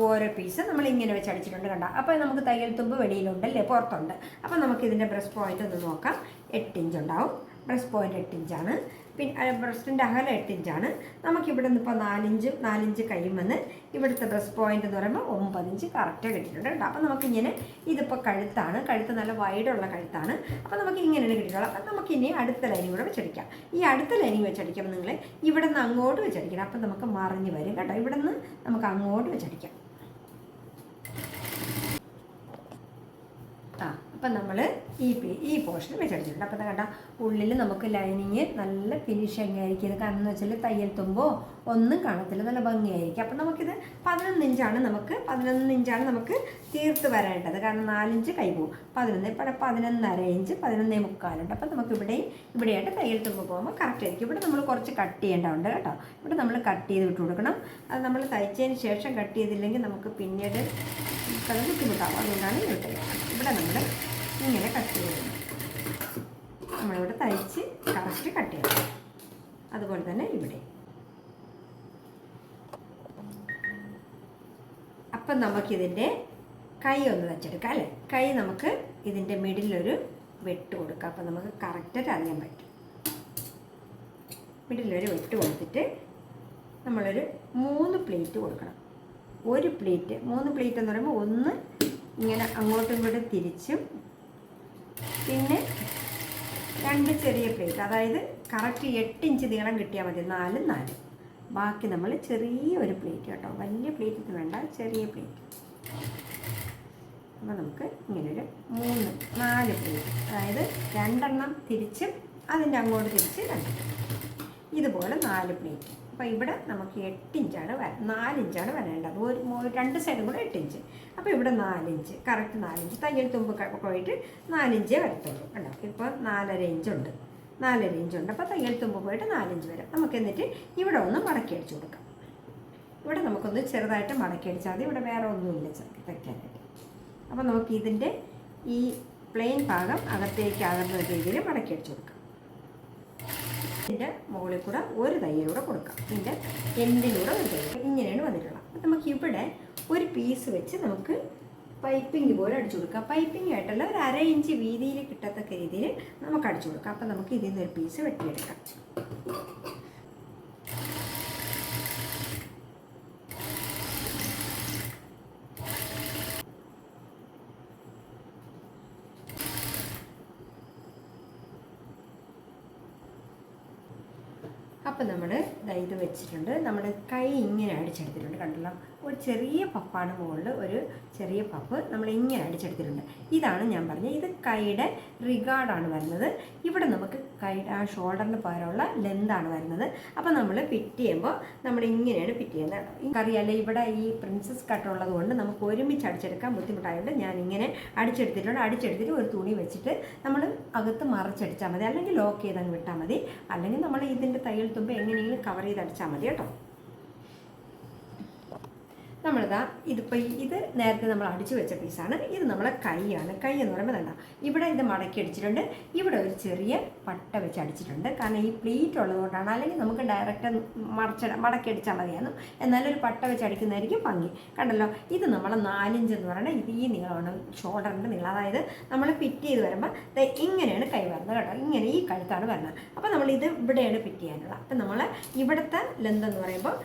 ഓരോ പീസ് നമ്മളിങ്ങനെ വെച്ച് അടിച്ചിട്ടുണ്ട് കണ്ടോ. അപ്പോൾ നമുക്ക് തയ്യൽ തുമ്പ് വെളിയിലുണ്ടല്ലേ, പുറത്തുണ്ട്. അപ്പോൾ നമുക്കിതിൻ്റെ ബ്രസ്റ്റ് പോയിൻ്റ് ഒന്ന് നോക്കാം. 8 ഇഞ്ച് ഉണ്ടാവും. ബ്രസ്റ്റ് പോയിൻ്റ് 8 ഇഞ്ചാണ്. പിന്നെ ബ്രസ്റ്റിൻ്റെ അകലം 8 ഇഞ്ചാണ്. നമുക്കിവിടെ നിന്ന് ഇപ്പോൾ 4 ഇഞ്ച് കഴിയുമെന്ന് ഇവിടുത്തെ ബ്രസ്റ്റ് പോയിൻ്റ് എന്ന് പറയുമ്പോൾ 9 ഇഞ്ച് കറക്റ്റ് കിട്ടിയിട്ടുണ്ട് കേട്ടോ. അപ്പോൾ നമുക്കിങ്ങനെ ഇതിപ്പോൾ കഴുത്ത് നല്ല വൈഡുള്ള കഴുത്താണ്. അപ്പോൾ നമുക്ക് ഇങ്ങനെയാണ് കിട്ടിയിട്ടുള്ളത്. അപ്പം നമുക്കിനി അടുത്ത ലൈനിങ് കൂടെ വെച്ചടിക്കാം. ഈ അടുത്ത ലൈനിങ് വെച്ചടിക്കുമ്പോൾ നിങ്ങൾ ഇവിടെ നിന്ന് അങ്ങോട്ട് വെച്ചടിക്കണം. അപ്പം നമുക്ക് മറിഞ്ഞ് വരും കേട്ടോ. ഇവിടെ നിന്ന് നമുക്ക് അങ്ങോട്ട് വെച്ചടിക്കാം. അപ്പം നമ്മൾ ഈ പോർഷൻ വെച്ചടിച്ചിട്ടുണ്ട്. അപ്പം കണ്ട ഉള്ളിൽ നമുക്ക് ലൈനിങ് നല്ല ഫിനിഷിങ് ആയിരിക്കും. കാരണം എന്ന് വെച്ചാൽ തയ്യൽ തുമ്പോ ഒന്നും കാണത്തില്ല, നല്ല ഭംഗിയായിരിക്കും. അപ്പം നമുക്കിത് 11 ഇഞ്ചാണ് നമുക്ക് തീർത്ത് വരേണ്ടത്. കാരണം 4 ഇഞ്ച് കൈ പോകും. 11 ഇപ്പോൾ 11.5 ഇഞ്ച് 11.75 ഉണ്ട്. അപ്പം നമുക്ക് ഇവിടെയായിട്ട് തയ്യൽ തുമ്പ് പോകുമ്പോൾ കറക്റ്റ് ആയിരിക്കും. ഇവിടെ നമ്മൾ കുറച്ച് കട്ട് ചെയ്യേണ്ടതുണ്ട് കേട്ടോ. ഇവിടെ നമ്മൾ കട്ട് ചെയ്ത് വിട്ട് കൊടുക്കണം. അത് നമ്മൾ തയ്ച്ചതിന് ശേഷം കട്ട് ചെയ്തില്ലെങ്കിൽ നമുക്ക് പിന്നീട് അത് ബുദ്ധിമുട്ടാവും. അതുകൊണ്ടാണ് ഇവിടെ നമ്മൾ ഇങ്ങനെ കട്ട് ചെയ്യുന്നത്. നമ്മളിവിടെ തയ്ച്ച് കറക്റ്റ് കട്ട് ചെയ്യണം. അതുപോലെ തന്നെ ഇവിടെ. അപ്പം നമുക്കിതിൻ്റെ കൈ ഒന്ന് വെച്ചെടുക്കാം അല്ലേ. കൈ നമുക്ക് ഇതിൻ്റെ മിഡിലൊരു വെട്ട് കൊടുക്കാം. അപ്പം നമുക്ക് കറക്റ്റായിട്ട് അറിയാൻ പറ്റും. മിഡിലൊരു വെട്ട് കൊടുത്തിട്ട് നമ്മളൊരു 3 പ്ലേറ്റ് കൊടുക്കണം. 3 പ്ലേറ്റ് എന്ന് പറയുമ്പോൾ ഒന്ന് ഇങ്ങനെ അങ്ങോട്ടും ഇങ്ങോട്ടും തിരിച്ചും, പിന്നെ 2 ചെറിയ പ്ലേറ്റ്, അതായത് കറക്റ്റ് 8 ഇഞ്ച് നീളം കിട്ടിയാൽ മതി. 4. ബാക്കി നമ്മൾ ചെറിയ ഒരു പ്ലേറ്റ് കേട്ടോ. വലിയ പ്ലേറ്റ് വേണ്ട, ചെറിയ പ്ലേറ്റ്. അപ്പോൾ നമുക്ക് ഇങ്ങനൊരു 4 പ്ലേറ്റ്, അതായത് 2 എണ്ണം തിരിച്ചും അതിൻ്റെ അങ്ങോട്ട് തിരിച്ച് 2. ഇതുപോലെ 4 പ്ലേറ്റ്. അപ്പോൾ ഇവിടെ നമുക്ക് 8 ഇഞ്ചാണ് 4 ഇഞ്ചാണ് വരേണ്ടത്. ഒരു 2 സൈഡും കൂടെ 8 ഇഞ്ച്. അപ്പോൾ ഇവിടെ 4 ഇഞ്ച്, കറക്റ്റ് 4 ഇഞ്ച്. തയ്യൽ തുമ്പ് പോയിട്ട് 4 ഇഞ്ചേ വരത്തുള്ളൂ കണ്ടോ. ഇപ്പോൾ 4.5 ഇഞ്ചുണ്ട്. 4.5 ഇഞ്ചുണ്ട്. അപ്പോൾ തയ്യൽ തുമ്പ് പോയിട്ട് 4 ഇഞ്ച് വരും. നമുക്ക് എന്നിട്ട് ഇവിടെ ഒന്ന് മടക്കി അടിച്ചു കൊടുക്കാം. ഇവിടെ നമുക്കൊന്ന് ചെറുതായിട്ട് മടക്കി അടിച്ചാൽ മതി. ഇവിടെ വേറെ ഒന്നുമില്ല തയ്ക്കാനായിട്ട്. അപ്പോൾ നമുക്ക് ഇതിൻ്റെ ഈ പ്ലെയിൻ ഭാഗം അകത്തേക്ക് ആകുന്ന രീതിയിൽ മടക്കി അടിച്ചു കൊടുക്കാം. ഇതിൻ്റെ മുകളിൽ കൂടെ ഒരു തയ്യലൂടെ കൊടുക്കാം. ഇതിൻ്റെ എൻഡിലൂടെ ഒരു തയ്യൽ. ഇങ്ങനെയാണ് വന്നിട്ടുള്ളത്. അപ്പം നമുക്ക് ഇവിടെ ഒരു പീസ് വെച്ച് നമുക്ക് പൈപ്പിംഗ് പോലെ അടിച്ചു കൊടുക്കാം. പൈപ്പിംഗ് ആയിട്ടുള്ള ഒരു 1/2 ഇഞ്ച് വീതിയിൽ കിട്ടത്തക്ക രീതിയിൽ നമുക്ക് അടിച്ചു കൊടുക്കാം. അപ്പം നമുക്ക് ഇതിൽ നിന്നൊരു പീസ് വെട്ടിയെടുക്കാം. അപ്പം നമ്മൾ ഇത് വെച്ചിട്ടുണ്ട്. നമ്മുടെ കൈ ഇങ്ങനെ അടിച്ചെടുത്തിട്ടുണ്ട്. കണ്ടല്ലോ, ഒരു ചെറിയ പപ്പാണ് മുകളിൽ, ഒരു ചെറിയ പപ്പ് നമ്മൾ ഇങ്ങനെ അടിച്ചെടുത്തിട്ടുണ്ട്. ഇതാണ് ഞാൻ പറഞ്ഞത്, ഇത് കൈയുടെ റിഗാർഡാണ് വരുന്നത്. ഇവിടെ നമുക്ക് കൈയുടെ ആ ഷോൾഡറിന് പകരമുള്ള ലെന്താണ് വരുന്നത്. അപ്പോൾ നമ്മൾ ഫിറ്റ് ചെയ്യുമ്പോൾ നമ്മൾ ഇങ്ങനെയാണ് ഫിറ്റ് ചെയ്യുന്നത്. അറിയാമല്ലോ, ഇവിടെ ഈ പ്രിൻസസ് കട്ടുള്ളത് കൊണ്ട് നമുക്ക് ഒരുമിച്ച് അടിച്ചെടുക്കാൻ ബുദ്ധിമുട്ടായതുകൊണ്ട് ഞാൻ ഇങ്ങനെ അടിച്ചെടുത്തിട്ടുണ്ട്. അടിച്ചെടുത്തിട്ട് ഒരു തുണി വെച്ചിട്ട് നമ്മൾ അകത്ത് മറച്ചടിച്ചാൽ മതി, അല്ലെങ്കിൽ ലോക്ക് ചെയ്തങ്ങ് വിട്ടാൽ മതി, അല്ലെങ്കിൽ നമ്മൾ ഇതിൻ്റെ തയ്യൽ തുമ്പ് എങ്ങനെയെങ്കിലും കവർ ചെയ്ത് അടിച്ചാൽ മതി കേട്ടോ. നമ്മളിതാ ഇതിപ്പോൾ ഇത് നേരത്തെ നമ്മൾ അടിച്ചു വെച്ച പീസാണ്. ഇത് നമ്മളെ കൈയാണ്. കൈ എന്ന് പറയുമ്പോൾ വേണ്ട, ഇവിടെ ഇത് മടക്കി അടിച്ചിട്ടുണ്ട്. ഇവിടെ ഒരു ചെറിയ പട്ട വെച്ച് അടിച്ചിട്ടുണ്ട്. കാരണം ഈ പ്ലീറ്റ് ഉള്ളതുകൊണ്ടാണ്. അല്ലെങ്കിൽ നമുക്ക് ഡയറക്റ്റ് മടക്കി അടിച്ചാൽ മതിയായിരുന്നു. എന്നാലും ഒരു പട്ട വെച്ച് അടിക്കുന്നതായിരിക്കും ഭംഗി. കണ്ടല്ലോ, ഇത് നമ്മൾ 4 ഇഞ്ച് എന്ന് പറയുന്നത് ഇത് ഈ നീളമാണ്, ഷോൾഡറിൻ്റെ നീളം. അതായത് നമ്മൾ ഫിറ്റ് ചെയ്ത് വരുമ്പോൾ ഇങ്ങനെയാണ് കൈ വരുന്നത് കേട്ടോ. ഇങ്ങനെ ഈ കഴുത്താണ് വരുന്നത്. അപ്പോൾ നമ്മൾ ഇത് ഇവിടെയാണ് ഫിറ്റ് ചെയ്യാനുള്ളത്. അപ്പം നമ്മൾ ഇവിടുത്തെ ലെന്ത് എന്ന് പറയുമ്പോൾ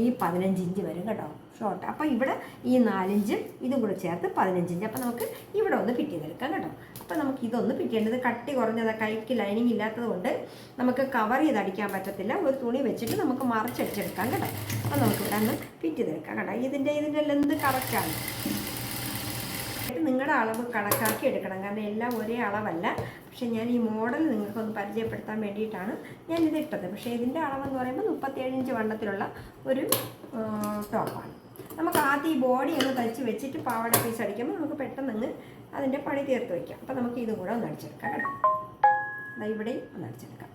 ഈ 15 ഇഞ്ച് വരും കേട്ടോ, ഷോർട്ട്. അപ്പോൾ ഇവിടെ ഈ 4 ഇഞ്ചും ഇതും കൂടെ ചേർത്ത് 15 ഇഞ്ച്. അപ്പോൾ നമുക്ക് ഇവിടെ ഒന്ന് ഫിറ്റ് ചെയ്തെടുക്കാം കേട്ടോ. അപ്പോൾ നമുക്ക് ഇതൊന്ന് ഫിറ്റ് ചെയ്യേണ്ടത് കട്ടി കുറഞ്ഞത്, കൈക്ക് ലൈനിങ് ഇല്ലാത്തത് കൊണ്ട് നമുക്ക് കവർ ചെയ്ത് അടിക്കാൻ പറ്റത്തില്ല. ഒരു തുണി വെച്ചിട്ട് നമുക്ക് മറിച്ചടിച്ചെടുക്കാം കേട്ടോ. അപ്പോൾ നമുക്ക് ഇവിടെ ഒന്ന് ഫിറ്റ് ചെയ്തെടുക്കാം കേട്ടോ. ഇതിൻ്റെ ലെന്ത് കറക്റ്റാണ്. നിങ്ങളുടെ അളവ് കണക്കാക്കി എടുക്കണം, കാരണം എല്ലാം ഒരേ അളവല്ല. പക്ഷേ ഞാൻ ഈ മോഡൽ നിങ്ങൾക്കൊന്ന് പരിചയപ്പെടുത്താൻ വേണ്ടിയിട്ടാണ് ഞാനിത് ഇട്ടത്. പക്ഷേ ഇതിൻ്റെ അളവെന്ന് പറയുമ്പോൾ 37 ഇഞ്ച് വണ്ണത്തിലുള്ള ഒരു ടോപ്പാണ്. നമുക്ക് ആദ്യം ഈ ബോഡി ഒന്ന് തയ്ച്ച് വെച്ചിട്ട് പാവാട പീസ് അടിക്കുമ്പോൾ നമുക്ക് പെട്ടെന്ന് അതിൻ്റെ പണി തീർത്ത് വയ്ക്കാം. അപ്പോൾ നമുക്ക് ഇതും കൂടെ ഒന്ന് അടിച്ചെടുക്കാം കേട്ടോ. ഇവിടെയും ഒന്ന് അടിച്ചെടുക്കാം.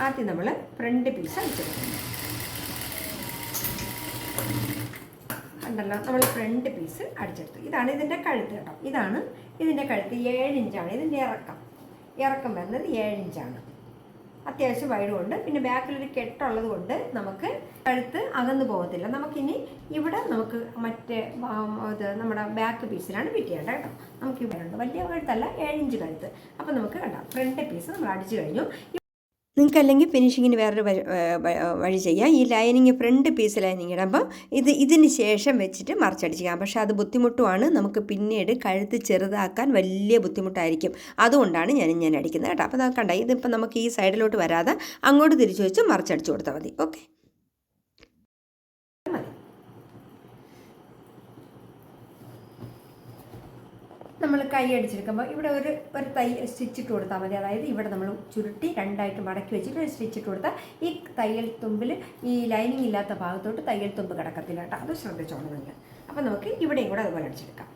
ആദ്യം നമ്മൾ ഫ്രണ്ട് പീസ് അടിച്ചെടുക്കുന്നു. ഉണ്ടല്ലോ, നമ്മൾ ഫ്രണ്ട് പീസ് അടിച്ചെടുത്തു. ഇതാണ് ഇതിൻ്റെ കഴുത്ത് കേട്ടോ. ഇതാണ് ഇതിൻ്റെ കഴുത്ത്. 7 ഇഞ്ചാണ് ഇതിൻ്റെ ഇറക്കം വരുന്നത്. 7 ഇഞ്ചാണ്. അത്യാവശ്യം വൈഡുമുണ്ട്. പിന്നെ ബാക്കിലൊരു കെട്ടുള്ളത് കൊണ്ട് നമുക്ക് കഴുത്ത് അകന്നു പോകത്തില്ല. നമുക്കിനി ഇവിടെ നമുക്ക് മറ്റേ ഇത് നമ്മുടെ ബാക്ക് പീസിലാണ് ഫിറ്റ് ചെയ്യേണ്ടത് കേട്ടോ. നമുക്ക് ഇവിടെ ഉണ്ട് വലിയ കഴുത്തല്ല, 7 ഇഞ്ച് കഴുത്ത്. അപ്പോൾ നമുക്ക് കണ്ടാം ഫ്രണ്ട് പീസ് നമ്മൾ അടിച്ചു കഴിഞ്ഞു. നിങ്ങൾക്ക് അല്ലെങ്കിൽ ഫിനിഷിങ്ങിന് വേറൊരു വഴി ചെയ്യാം. ഈ ലൈനിങ് ഫ്രണ്ട് പീസ് ലൈനിങ് ഇടുമ്പോൾ ഇതിന് ശേഷം വെച്ചിട്ട് മറിച്ചടിച്ചിക്കാം. പക്ഷേ അത് ബുദ്ധിമുട്ടുമാണ്. നമുക്ക് പിന്നീട് കഴുത്ത് ചെറുതാക്കാൻ വലിയ ബുദ്ധിമുട്ടായിരിക്കും. അതുകൊണ്ടാണ് ഞാൻ അടിക്കുന്നത് കേട്ടോ. അപ്പോൾ കണ്ട, ഇതിപ്പോൾ നമുക്ക് ഈ സൈഡിലോട്ട് വരാതെ അങ്ങോട്ട് തിരിച്ചു വെച്ച് മറിച്ചടിച്ചു കൊടുത്താൽ മതി. ഓക്കെ, നമ്മൾ കൈ അടിച്ചെടുക്കുമ്പോൾ ഇവിടെ ഒരു സ്റ്റിച്ച് ഇട്ട് കൊടുത്താൽ മതി. അതായത് ഇവിടെ നമ്മൾ ചുരുട്ടി രണ്ടായിട്ട് മടക്കി വെച്ചിട്ട് ഒരു സ്റ്റിച്ച് ഇട്ട് കൊടുത്താൽ ഈ തയ്യൽ തുമ്പിൽ ഈ ലൈനിങ് ഇല്ലാത്ത ഭാഗത്തോട്ട് തയ്യൽ തുമ്പ് കിടക്കത്തില്ല കേട്ടോ. അത് ശ്രദ്ധിച്ചോണം നിങ്ങൾ. അപ്പോൾ നമുക്ക് ഇവിടെയും കൂടെ അതുപോലെ അടിച്ചെടുക്കാം.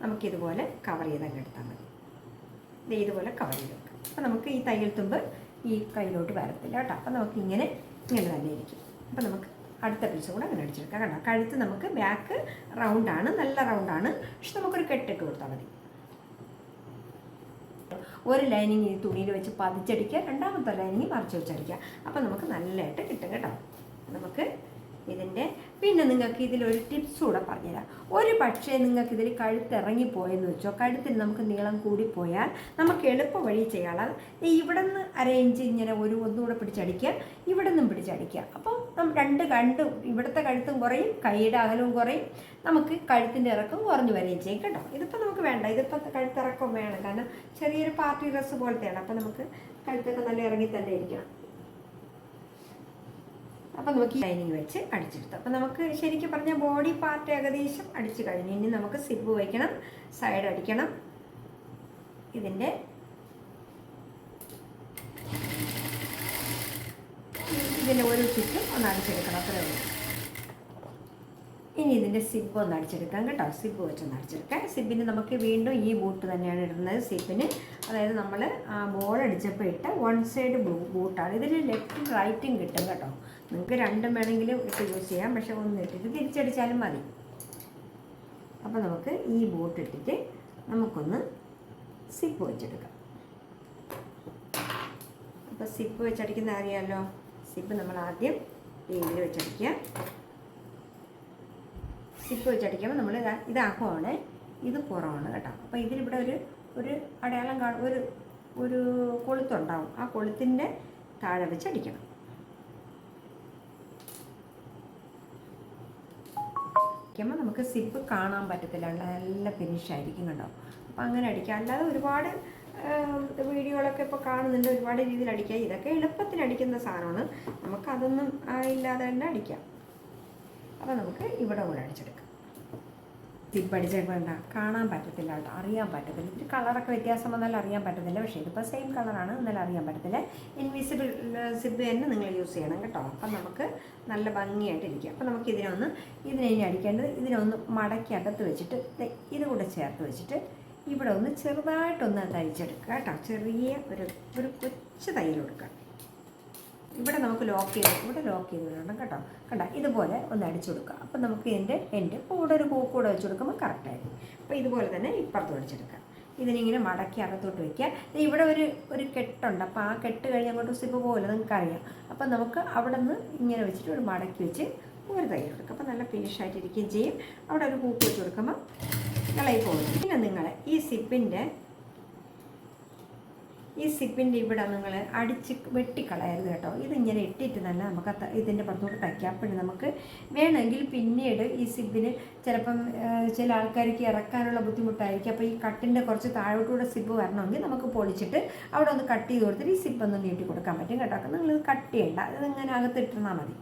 നമുക്കിതുപോലെ കവർ ചെയ്തങ്ങ് എടുത്താൽ മതി. ഇതുപോലെ കവർ ചെയ്ത് വെക്കാം. അപ്പോൾ നമുക്ക് ഈ തയ്യൽ തുമ്പ് ഈ കയ്യിലോട്ട് വരത്തില്ല കേട്ടോ. അപ്പോൾ നമുക്ക് ഇങ്ങനെ തന്നെ ഇരിക്കും. അപ്പോൾ നമുക്ക് അടുത്ത പീസ് കൂടെ അങ്ങനെ അടിച്ചെടുക്കാം കേട്ടോ. കഴുത്ത് നമുക്ക് ബാക്ക് റൗണ്ടാണ്, നല്ല റൗണ്ടാണ്. പക്ഷെ നമുക്കൊരു കെട്ടിട്ട് കൊടുത്താൽ മതി. ഒരു ലൈനിങ് ഈ തുണിയിൽ വെച്ച് പതിച്ചടിക്കുക, രണ്ടാമത്തെ ലൈനിങ് മറിച്ച് വെച്ചടിക്കുക. അപ്പോൾ നമുക്ക് നല്ലതായിട്ട് കിട്ടും കേട്ടോ. നമുക്ക് ഇതിൻ്റെ പിന്നെ നിങ്ങൾക്ക് ഇതിലൊരു ടിപ്സ് കൂടെ പറഞ്ഞുതരാം. ഒരു പക്ഷേ നിങ്ങൾക്ക് ഇതിൽ കഴുത്ത് ഇറങ്ങിപ്പോയെന്ന് വെച്ചോ, കഴുത്തിൽ നമുക്ക് നീളം കൂടിപ്പോയാൽ നമുക്ക് എളുപ്പ വഴി ചെയ്യാനുള്ളത് ഇവിടെ നിന്ന് 1/2 ഇഞ്ച് ഇങ്ങനെ ഒന്നുകൂടെ പിടിച്ചടിക്കുക, ഇവിടെ നിന്നും പിടിച്ചടിക്കുക. അപ്പം രണ്ട് ഇവിടുത്തെ കഴുത്തും കുറയും, കൈയുടെ അകലവും കുറയും, നമുക്ക് കഴുത്തിൻ്റെ ഇറക്കം കുറഞ്ഞു വരികയും ചെയ്യും കേട്ടോ. ഇതിപ്പോൾ നമുക്ക് വേണ്ട, ഇതിപ്പോൾ കഴുത്തിറക്കം വേണം, കാരണം ചെറിയൊരു പാർട്ടി ഡ്രസ്സ് പോലത്തെയാണ്. അപ്പോൾ നമുക്ക് കഴുത്തൊക്കെ നല്ല ഇറങ്ങി തന്നെ ഇരിക്കണം. അപ്പോൾ നമുക്ക് ഈ ലൈനിങ് വെച്ച് അടിച്ചെടുത്തു. അപ്പോൾ നമുക്ക് ശരിക്കും പറഞ്ഞാൽ ബോഡി പാർട്ട് ഏകദേശം അടിച്ചു കഴിഞ്ഞു. ഇനി നമുക്ക് സിബ് വയ്ക്കണം, സൈഡ് അടിക്കണം. ഇതിൻ്റെ ഒരു ചുറ്റും ഒന്ന് അടിച്ചെടുക്കണം. അത്രേ ഉള്ളൂ. ഇനി ഇതിൻ്റെ സിബ് ഒന്ന് അടിച്ചെടുക്കാം കേട്ടോ. സിബ് വെച്ചൊന്ന് അടിച്ചെടുക്കാം. സിബിന് നമുക്ക് വീണ്ടും ഈ ബൂട്ട് തന്നെയാണ് ഇടുന്നത് സിബിന്. അതായത് നമ്മൾ ആ ബോൾ അടിച്ചപ്പോൾ ഇട്ട വൺ സൈഡ് ബൂട്ടാണ്. ഇതിൽ ലെഫ്റ്റും റൈറ്റും കിട്ടും കേട്ടോ. നിങ്ങൾക്ക് രണ്ടും വേണമെങ്കിലും ഇട്ട് യൂസ് ചെയ്യാം, പക്ഷെ ഒന്ന് ഇട്ടിട്ട് തിരിച്ചടിച്ചാലും മതി. അപ്പോൾ നമുക്ക് ഈ ബൂട്ട് ഇട്ടിട്ട് നമുക്കൊന്ന് സിബ് വെച്ചെടുക്കാം. അപ്പോൾ സിബ് വെച്ചടിക്കുന്ന അറിയാമല്ലോ. സിബ് നമ്മൾ ആദ്യം ഇതിൽ വെച്ചടിക്കുക. സിപ്പ് വെച്ചടിക്കുമ്പോൾ നമ്മൾ ഇതാക്കുവാണ്, ഇത് പുറമാണ് കേട്ടോ. അപ്പോൾ ഇതിലിവിടെ ഒരു അടയാളം കാണും, ഒരു കൊളുത്തുണ്ടാവും. ആ കൊളുത്തിൻ്റെ താഴെ വെച്ച് അടിക്കണം. അടിക്കുമ്പോൾ നമുക്ക് സിപ്പ് കാണാൻ പറ്റത്തില്ല, നല്ല ഫിനിഷായിരിക്കും കേട്ടോ. അപ്പോൾ അങ്ങനെ അടിക്കുക. അല്ലാതെ ഒരുപാട് വീഡിയോകളൊക്കെ ഇപ്പോൾ കാണുന്നുണ്ട്, ഒരുപാട് രീതിയിൽ അടിക്കുക. ഇതൊക്കെ എളുപ്പത്തിൽ അടിക്കുന്ന സാധനമാണ്, നമുക്കതൊന്നും ഇല്ലാതെ തന്നെ അടിക്കാം. അപ്പോൾ നമുക്ക് ഇവിടെ കൂടെ അടിച്ചെടുക്കാം. സിപ്പ് അടിച്ചെടുക്കേണ്ട കാണാൻ പറ്റത്തില്ല കേട്ടോ, അറിയാൻ പറ്റത്തില്ല. ഇതിൽ കളറൊക്കെ വ്യത്യാസം വന്നാലും അറിയാൻ പറ്റത്തില്ല, പക്ഷേ ഇതിപ്പോൾ സെയിം കളറാണ്, എന്നാലും അറിയാൻ പറ്റത്തില്ല. ഇൻവിസിബിൾ സിപ്പ് തന്നെ നിങ്ങൾ യൂസ് ചെയ്യണം കേട്ടോ. അപ്പം നമുക്ക് നല്ല ഭംഗിയായിട്ടിരിക്കും. അപ്പോൾ നമുക്ക് ഇതിനെ ഇനി അടിക്കേണ്ടത്, ഇതിനൊന്ന് മടക്കി അകത്ത് വെച്ചിട്ട് ഇത് കൂടെ ചേർത്ത് വെച്ചിട്ട് ഇവിടെ ഒന്ന് ചെറുതായിട്ടൊന്ന് തയ്ച്ചെടുക്കുക കേട്ടോ. ചെറിയ ഒരു കൊച്ചു തയ്യൽ കൊടുക്കുക. ഇവിടെ നമുക്ക് ലോക്ക് ചെയ്ത് വിടണം കേട്ടോ. കണ്ട ഇതുപോലെ ഒന്ന് അടിച്ചു കൊടുക്കുക. അപ്പോൾ നമുക്ക് ഇതിൻ്റെ കൂടെ ഒരു പൂക്കൂടെ വെച്ച് കൊടുക്കുമ്പോൾ കറക്റ്റായിരിക്കും. അപ്പോൾ ഇതുപോലെ തന്നെ ഇപ്പുറത്തും അടിച്ചെടുക്കുക. ഇതിനിങ്ങനെ മടക്കി അകത്തോട്ട് വയ്ക്കുക. ഇവിടെ ഒരു കെട്ടുണ്ട്. അപ്പോൾ ആ കെട്ട് കഴിഞ്ഞ് അങ്ങോട്ട് സിപ്പ് പോലെ നിങ്ങൾക്കറിയാം. അപ്പോൾ നമുക്ക് അവിടെ നിന്ന് ഇങ്ങനെ വെച്ചിട്ട് ഒരു മടക്കി വെച്ച് ഒരു തയ്യൽ കൊടുക്കുക. അപ്പോൾ നല്ല ഫിനിഷായിട്ടിരിക്കുകയും ചെയ്യും. അവിടെ ഒരു പൂക്ക് വെച്ച് കൊടുക്കുമ്പോൾ ഇളകി പോകും. പിന്നെ നിങ്ങൾ ഈ സിപ്പിൻ്റെ ഇവിടെ നിങ്ങൾ അടിച്ച് വെട്ടിക്കളയരുത് കേട്ടോ. ഇതിങ്ങനെ ഇട്ടിട്ട് തന്നെ നമുക്ക് ഇതിൻ്റെ പുറത്തോട്ട് തയ്ക്കാം. അപ്പോൾ നമുക്ക് വേണമെങ്കിൽ പിന്നീട് ഈ സിബിന് ചിലപ്പം ചില ആൾക്കാർക്ക് ഇറക്കാനുള്ള ബുദ്ധിമുട്ടായിരിക്കും. അപ്പോൾ ഈ കട്ടിൻ്റെ കുറച്ച് താഴോട്ടുകൂടെ സിബ് വരണമെങ്കിൽ നമുക്ക് പൊളിച്ചിട്ട് അവിടെ ഒന്ന് കട്ട് ചെയ്ത് കൊടുത്തിട്ട് ഈ സിബൊന്ന് നീട്ടി കൊടുക്കാൻ പറ്റും കേട്ടോ. നിങ്ങളിത് കട്ട് ചെയ്യണ്ട, ഇതിങ്ങനെ അകത്തിട്ടിരുന്നാൽ മതി.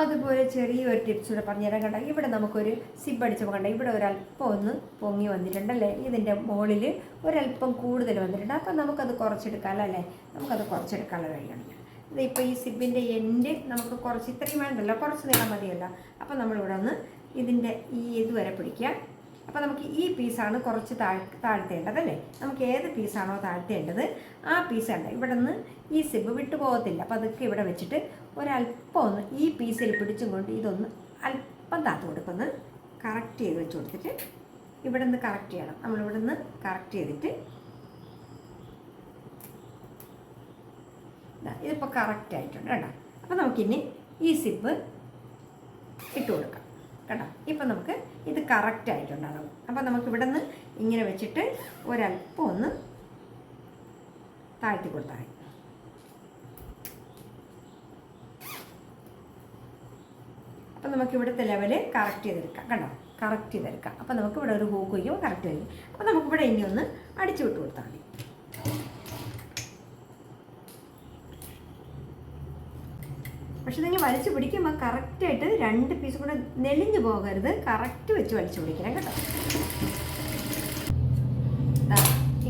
അതുപോലെ ചെറിയൊരു ടിപ്സ് കൂടെ പറഞ്ഞുതരാൻ കേട്ടോ. ഇവിടെ നമുക്കൊരു സിബ് അടിച്ചപ്പോൾ കണ്ട ഇവിടെ ഒരല്പം ഒന്ന് പൊങ്ങി വന്നിട്ടുണ്ടല്ലേ, ഇതിൻ്റെ മുകളിൽ ഒരല്പം കൂടുതൽ വന്നിട്ടുണ്ട്. അപ്പം നമുക്കത് കുറച്ചെടുക്കാമല്ലോ അല്ലേ, നമുക്കത് കുറച്ചെടുക്കാനുള്ള കഴിയണം. ഇതിപ്പോൾ ഈ സിബിൻ്റെ എൻഡ് നമുക്ക് കുറച്ച് ഇത്രയും വേണ്ടല്ലോ, കുറച്ച് നീളം മതിയല്ലോ. അപ്പം നമ്മളിവിടെ ഒന്ന് ഇതിൻ്റെ ഈ ഇതുവരെ പിടിക്കുക. അപ്പോൾ നമുക്ക് ഈ പീസാണ് കുറച്ച് താഴ്ത്തേണ്ടതല്ലേ. നമുക്ക് ഏത് പീസാണോ താഴ്ത്തേണ്ടത് ആ പീസാണ്. ഇവിടെ നിന്ന് ഈ സിബ് വിട്ടു പോകത്തില്ല. അപ്പോൾ അതൊക്കെ ഇവിടെ വെച്ചിട്ട് ഒരല്പം ഒന്ന് ഈ പീസിൽ പിടിച്ചും കൊണ്ട് ഇതൊന്ന് അല്പം താത്ത് കൊടുക്കൊന്ന് കറക്റ്റ് ചെയ്ത് വെച്ച് കൊടുത്തിട്ട് ഇവിടെ നിന്ന് കറക്റ്റ് ചെയ്യണം. നമ്മളിവിടെ നിന്ന് കറക്റ്റ് ചെയ്തിട്ട് ഇതിപ്പോൾ കറക്റ്റ് ആയിട്ടുണ്ട് കേട്ടോ. അപ്പോൾ നമുക്കിനി ഈ സിബ് ഇട്ട് കൊടുക്കാം കേട്ടോ. ഇപ്പം നമുക്ക് ഇത് കറക്റ്റ് ആയിട്ടുണ്ടാകും. അപ്പോൾ നമുക്ക് ഇവിടെ നിന്ന് ഇങ്ങനെ വെച്ചിട്ട് ഒരല്പം ഒന്ന് താഴ്ത്തി കൊടുത്താൽ മതി. അപ്പം നമുക്ക് ഇവിടുത്തെ ലെവല് കറക്റ്റ് ചെയ്തെടുക്കാം കേട്ടോ, കറക്റ്റ് ചെയ്തെടുക്കാം. അപ്പോൾ നമുക്ക് ഇവിടെ ഒരു ഹൂക്ക് വയ്ക്കുമ്പോൾ കറക്റ്റ് വയ്ക്കും. അപ്പോൾ നമുക്കിവിടെ ഇനി ഒന്ന് അടിച്ചു വിട്ട് കൊടുത്താൽ മതി. പക്ഷെ നിങ്ങൾ വലിച്ചു പിടിക്കുമ്പോൾ കറക്റ്റായിട്ട് രണ്ട് പീസ് കൂടെ നെളിഞ്ഞു പോകരുത്, കറക്റ്റ് വെച്ച് വലിച്ചു പിടിക്കണം കേട്ടോ.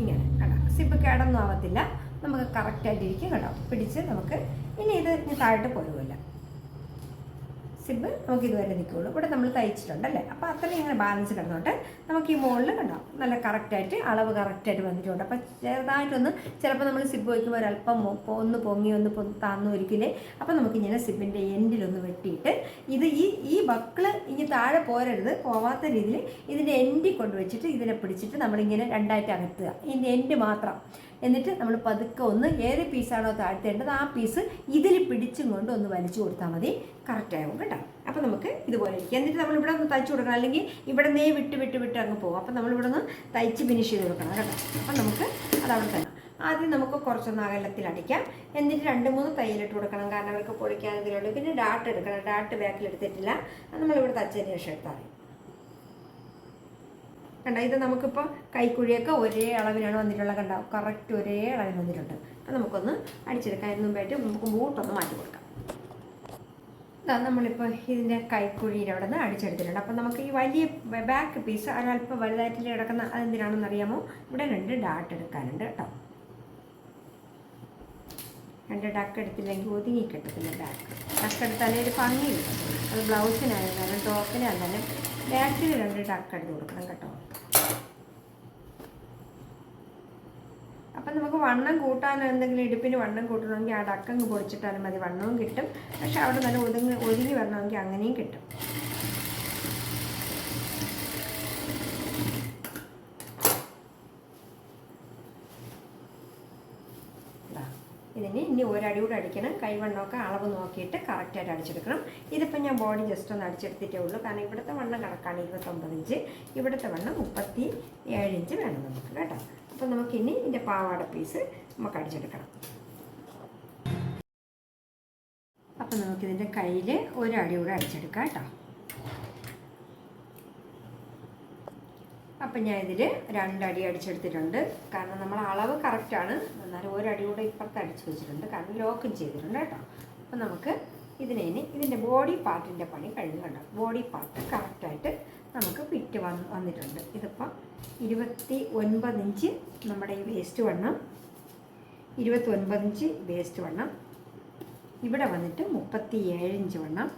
ഇങ്ങനെ കേട്ടോ, സിപ്പ് കേടൊന്നും ആവത്തില്ല, നമുക്ക് കറക്റ്റായിട്ടിരിക്കും കേട്ടോ. പിടിച്ച് നമുക്ക് ഇനി ഇത് താഴോട്ട് പോരുമല്ല, സിബ് നമുക്ക് ഇതുവരെ നിൽക്കുകയുള്ളൂ. ഇവിടെ നമ്മൾ തയ്ച്ചിട്ടുണ്ടല്ലേ, അപ്പോൾ അത്രയും ഇങ്ങനെ ബാലൻസ് കിടന്നോട്ട് നമുക്ക് ഈ മുകളിൽ കണ്ടോ നല്ല കറക്റ്റായിട്ട് അളവ് കറക്റ്റായിട്ട് വന്നിട്ടുണ്ട്. അപ്പോൾ ചെറുതായിട്ടൊന്ന് ചിലപ്പോൾ നമ്മൾ സിബ് വയ്ക്കുമ്പോൾ ഒരല്പം ഒന്ന് പൊങ്ങി ഒന്ന് താന്നു ഒരിക്കലേ. അപ്പോൾ നമുക്കിങ്ങനെ സിബിൻ്റെ എൻഡിലൊന്ന് വെട്ടിയിട്ട് ഇത് ഈ ബക്കിള് ഇനി താഴെ പോരരുത്, പോവാത്ത രീതിയിൽ ഇതിൻ്റെ എൻഡിൽ കൊണ്ടുവച്ചിട്ട് ഇതിനെ പിടിച്ചിട്ട് നമ്മളിങ്ങനെ രണ്ടായിട്ട് അകത്തുക, ഇതിൻ്റെ എൻഡ് മാത്രം. എന്നിട്ട് നമ്മൾ പതുക്കെ ഒന്ന് ഏത് പീസാണോ താഴ്ത്തേണ്ടത് ആ പീസ് ഇതിൽ പിടിച്ചും കൊണ്ട് ഒന്ന് വലിച്ചു കൊടുത്താൽ മതി, കറക്റ്റാകും കേട്ടോ. അപ്പോൾ നമുക്ക് ഇതുപോലെ ഇരിക്കും. എന്നിട്ട് നമ്മളിവിടെ ഒന്ന് തയ്ച്ചു കൊടുക്കണം, അല്ലെങ്കിൽ ഇവിടെ നേ വിട്ട് അങ്ങ് പോകും. അപ്പോൾ നമ്മളിവിടെ ഒന്ന് തയ്ച്ച് ഫിനിഷ് ചെയ്ത് കൊടുക്കണം കേട്ടോ. അപ്പം നമുക്ക് അതവിടെ തന്നെ ആദ്യം നമുക്ക് കുറച്ചൊന്ന് അകലത്തിൽ അടിക്കാം. എന്നിട്ട് 2-3 തയ്യലിട്ട് കൊടുക്കണം, കാരണം അവർക്ക് പൊളിക്കാൻ ഇതിലുള്ളൂ. പിന്നെ ഡാട്ട് എടുക്കണം, ഡാട്ട് ബാക്കിൽ എടുത്തിട്ടില്ല, നമ്മളിവിടെ തച്ചതിന് ശേഷം എടുത്താൽ മതി. കണ്ടോ, ഇത് നമുക്കിപ്പോൾ കൈക്കുഴിയൊക്കെ ഒരേ അളവിലാണ് വന്നിട്ടുള്ളത്. കണ്ടോ, കറക്റ്റ് ഒരേ അളവിൽ വന്നിട്ടുണ്ട്. അപ്പോൾ നമുക്കൊന്ന് അടിച്ചെടുക്കാൻ മുമ്പായിട്ട് നമുക്ക് ബൂട്ടൊന്ന് മാറ്റി കൊടുക്കാം. ഇതാ നമ്മളിപ്പോൾ ഇതിൻ്റെ കൈക്കുഴിയിൽ അവിടെ നിന്ന് അടിച്ചെടുത്തിട്ടുണ്ട്. അപ്പോൾ നമുക്ക് ഈ വലിയ ബാക്ക് പീസ് ഒരല്പം വലുതായിട്ട് കിടക്കുന്ന അതെന്തിനാണെന്ന് അറിയാമോ, ഇവിടെ 2 ഡാട്ട് എടുക്കാനുണ്ട് കേട്ടോ. 2 ഡക്ക് എടുത്തില്ലെങ്കിൽ ഒതുങ്ങി കിട്ടത്തില്ല. ഡക്ക് എടുത്താലേ ഒരു ഭംഗി കിട്ടത്തുള്ളൂ. അത് ബ്ലൗസിനായിരുന്നാലും ടോപ്പിനായിരുന്നാലും ബാക്കിൽ 2 ടക്ക് അടിച്ച് കൊടുക്കണം കേട്ടോ. അപ്പം നമുക്ക് വണ്ണം കൂട്ടാൻ എന്തെങ്കിലും ഇടുപ്പിന് വണ്ണം കൂട്ടണമെങ്കിൽ ആ ഡക്കങ്ങ് പൊടിച്ചിട്ടാലും മതി, വണ്ണവും കിട്ടും. പക്ഷെ അവിടെ നല്ല ഒതുങ്ങി വരണമെങ്കിൽ അങ്ങനെയും കിട്ടും. ഇനി ഒരടി കൂടെ അടിക്കണം. കൈവണ്ണമൊക്കെ അളവ് നോക്കിയിട്ട് കറക്റ്റായിട്ട് അടിച്ചെടുക്കണം. ഇതിപ്പോൾ ഞാൻ ബോഡി ജസ്റ്റ് ഒന്ന് അടിച്ചെടുത്തിട്ടേ ഉള്ളൂ, കാരണം ഇവിടുത്തെ വണ്ണം കണക്കാണ് 29 ഇഞ്ച്, ഇവിടുത്തെ വണ്ണം 37 ഇഞ്ച് വേണം നമുക്ക് കേട്ടോ. അപ്പോൾ നമുക്കിനി ഇതിൻ്റെ പാവാട പീസ് നമുക്ക് അടിച്ചെടുക്കണം. അപ്പം നമുക്കിതിൻ്റെ കയ്യിൽ ഒരടി കൂടെ അടിച്ചെടുക്കാം കേട്ടോ. അപ്പം ഞാൻ ഇതിൽ 2 അടി അടിച്ചെടുത്തിട്ടുണ്ട്, കാരണം നമ്മൾ അളവ് കറക്റ്റാണ്. എന്നാലും ഒരടി കൂടെ ഇപ്പുറത്ത് അടിച്ച് വെച്ചിട്ടുണ്ട്, കാരണം ലോക്കും ചെയ്തിട്ടുണ്ട് കേട്ടോ. അപ്പം നമുക്ക് ഇതിൻ്റെ ബോഡി പാർട്ടിൻ്റെ പണി കഴിഞ്ഞു കണ്ടോ. ബോഡി പാർട്ട് കറക്റ്റായിട്ട് നമുക്ക് ഫിറ്റ് വന്നിട്ടുണ്ട്. ഇതിപ്പം 29 ഇഞ്ച് നമ്മുടെ ഈ വേസ്റ്റ് വണ്ണം, 29 ഇഞ്ച് വേസ്റ്റ് വണ്ണം, ഇവിടെ വന്നിട്ട് 37 ഇഞ്ച് വണ്ണം.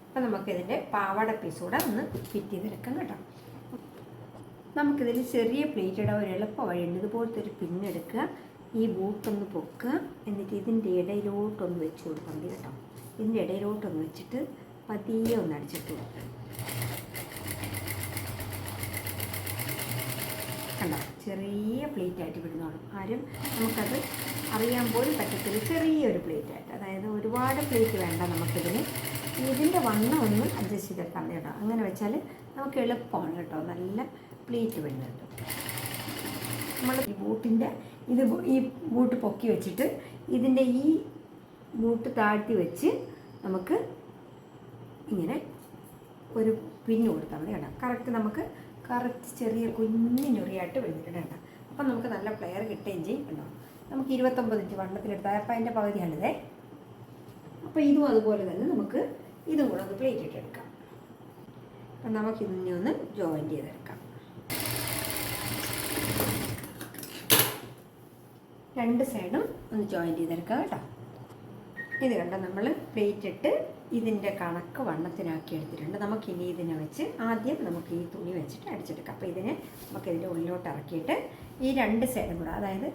അപ്പം നമുക്കിതിൻ്റെ പാവാട പീസ് കൂടെ ഒന്ന് ഫിറ്റ് ചെയ്തെടുക്കാം കേട്ടോ. നമുക്കിതിൽ ചെറിയ പ്ലേറ്റ് ഇടാൻ ഒരു എളുപ്പ വഴിയുണ്ട്. ഇതുപോലത്തെ ഒരു പിന്നെടുക്കുക, ഈ ബൂട്ടൊന്ന് പൊക്കുക, എന്നിട്ട് ഇതിൻ്റെ ഇടയിലോട്ടൊന്ന് വെച്ച് കൊടുത്താൽ മതി കേട്ടോ. ഇതിൻ്റെ ഇടയിലോട്ടൊന്ന് വെച്ചിട്ട് പതിയെ ഒന്ന് അടിച്ചിട്ട് കൊടുക്കുക. കണ്ടോ, ചെറിയ പ്ലേറ്റായിട്ട് വിടുന്നോളും. ആരും നമുക്കത് അറിയാൻ പോലും പറ്റത്തില്ല. ചെറിയൊരു പ്ലേറ്റായിട്ട്, അതായത് ഒരുപാട് പ്ലേറ്റ് വേണ്ട നമുക്കിതിന്. ഇതിൻ്റെ വണ്ണം ഒന്ന് അഡ്ജസ്റ്റ് ചെയ്തെടുക്കാൻ മതി കേട്ടോ. അങ്ങനെ വെച്ചാൽ നമുക്ക് എളുപ്പമാണ് കേട്ടോ, നല്ല പ്ലേറ്റ് വരുന്നുണ്ട്. നമ്മൾ ഈ ബൂട്ടിൻ്റെ ഈ ബൂട്ട് പൊക്കി വെച്ചിട്ട് ഇതിൻ്റെ ഈ ബൂട്ട് താഴ്ത്തി വെച്ച് നമുക്ക് ഇങ്ങനെ ഒരു പിന്ന് കൊടുത്താൽ മതി കേട്ടോ. കറക്റ്റ് കറക്റ്റ് ചെറിയ കുഞ്ഞു ഞൊറിയായിട്ട് വരുന്നുണ്ട് കേട്ടോ. അപ്പം നമുക്ക് നല്ല പ്ലെയർ കിട്ടുകയും ചെയ്യും കേട്ടോ. നമുക്ക് 29 ഇഞ്ച് വണ്ണത്തിലെടുത്താൽ അപ്പം അതിൻ്റെ പകുതിയാണിതേ. അപ്പോൾ ഇതും അതുപോലെ തന്നെ നമുക്ക് ഇതും കൂടെ ഒന്ന് പ്ലേറ്റ് ഇട്ടെടുക്കാം. അപ്പം നമുക്കിതിനെ ഒന്ന് ജോയിൻറ്റ് ചെയ്തെടുക്കാം. 2 സൈഡും ഒന്ന് ജോയിൻറ്റ് ചെയ്തെടുക്കാം കേട്ടോ. ഇത് കണ്ടോ, നമ്മൾ പ്ലേറ്റ് ഇട്ട് ഇതിൻ്റെ കണക്ക് വണ്ണത്തിനാക്കി എടുത്തിട്ടുണ്ട്. നമുക്കിനി ഇതിനെ വെച്ച് ആദ്യം നമുക്ക് ഈ തുണി വെച്ചിട്ട് അടിച്ചെടുക്കാം. അപ്പോൾ നമുക്കിതിൻ്റെ ഉള്ളിലോട്ട് ഇറക്കിയിട്ട് ഈ 2 സൈഡും കൂടെ, അതായത്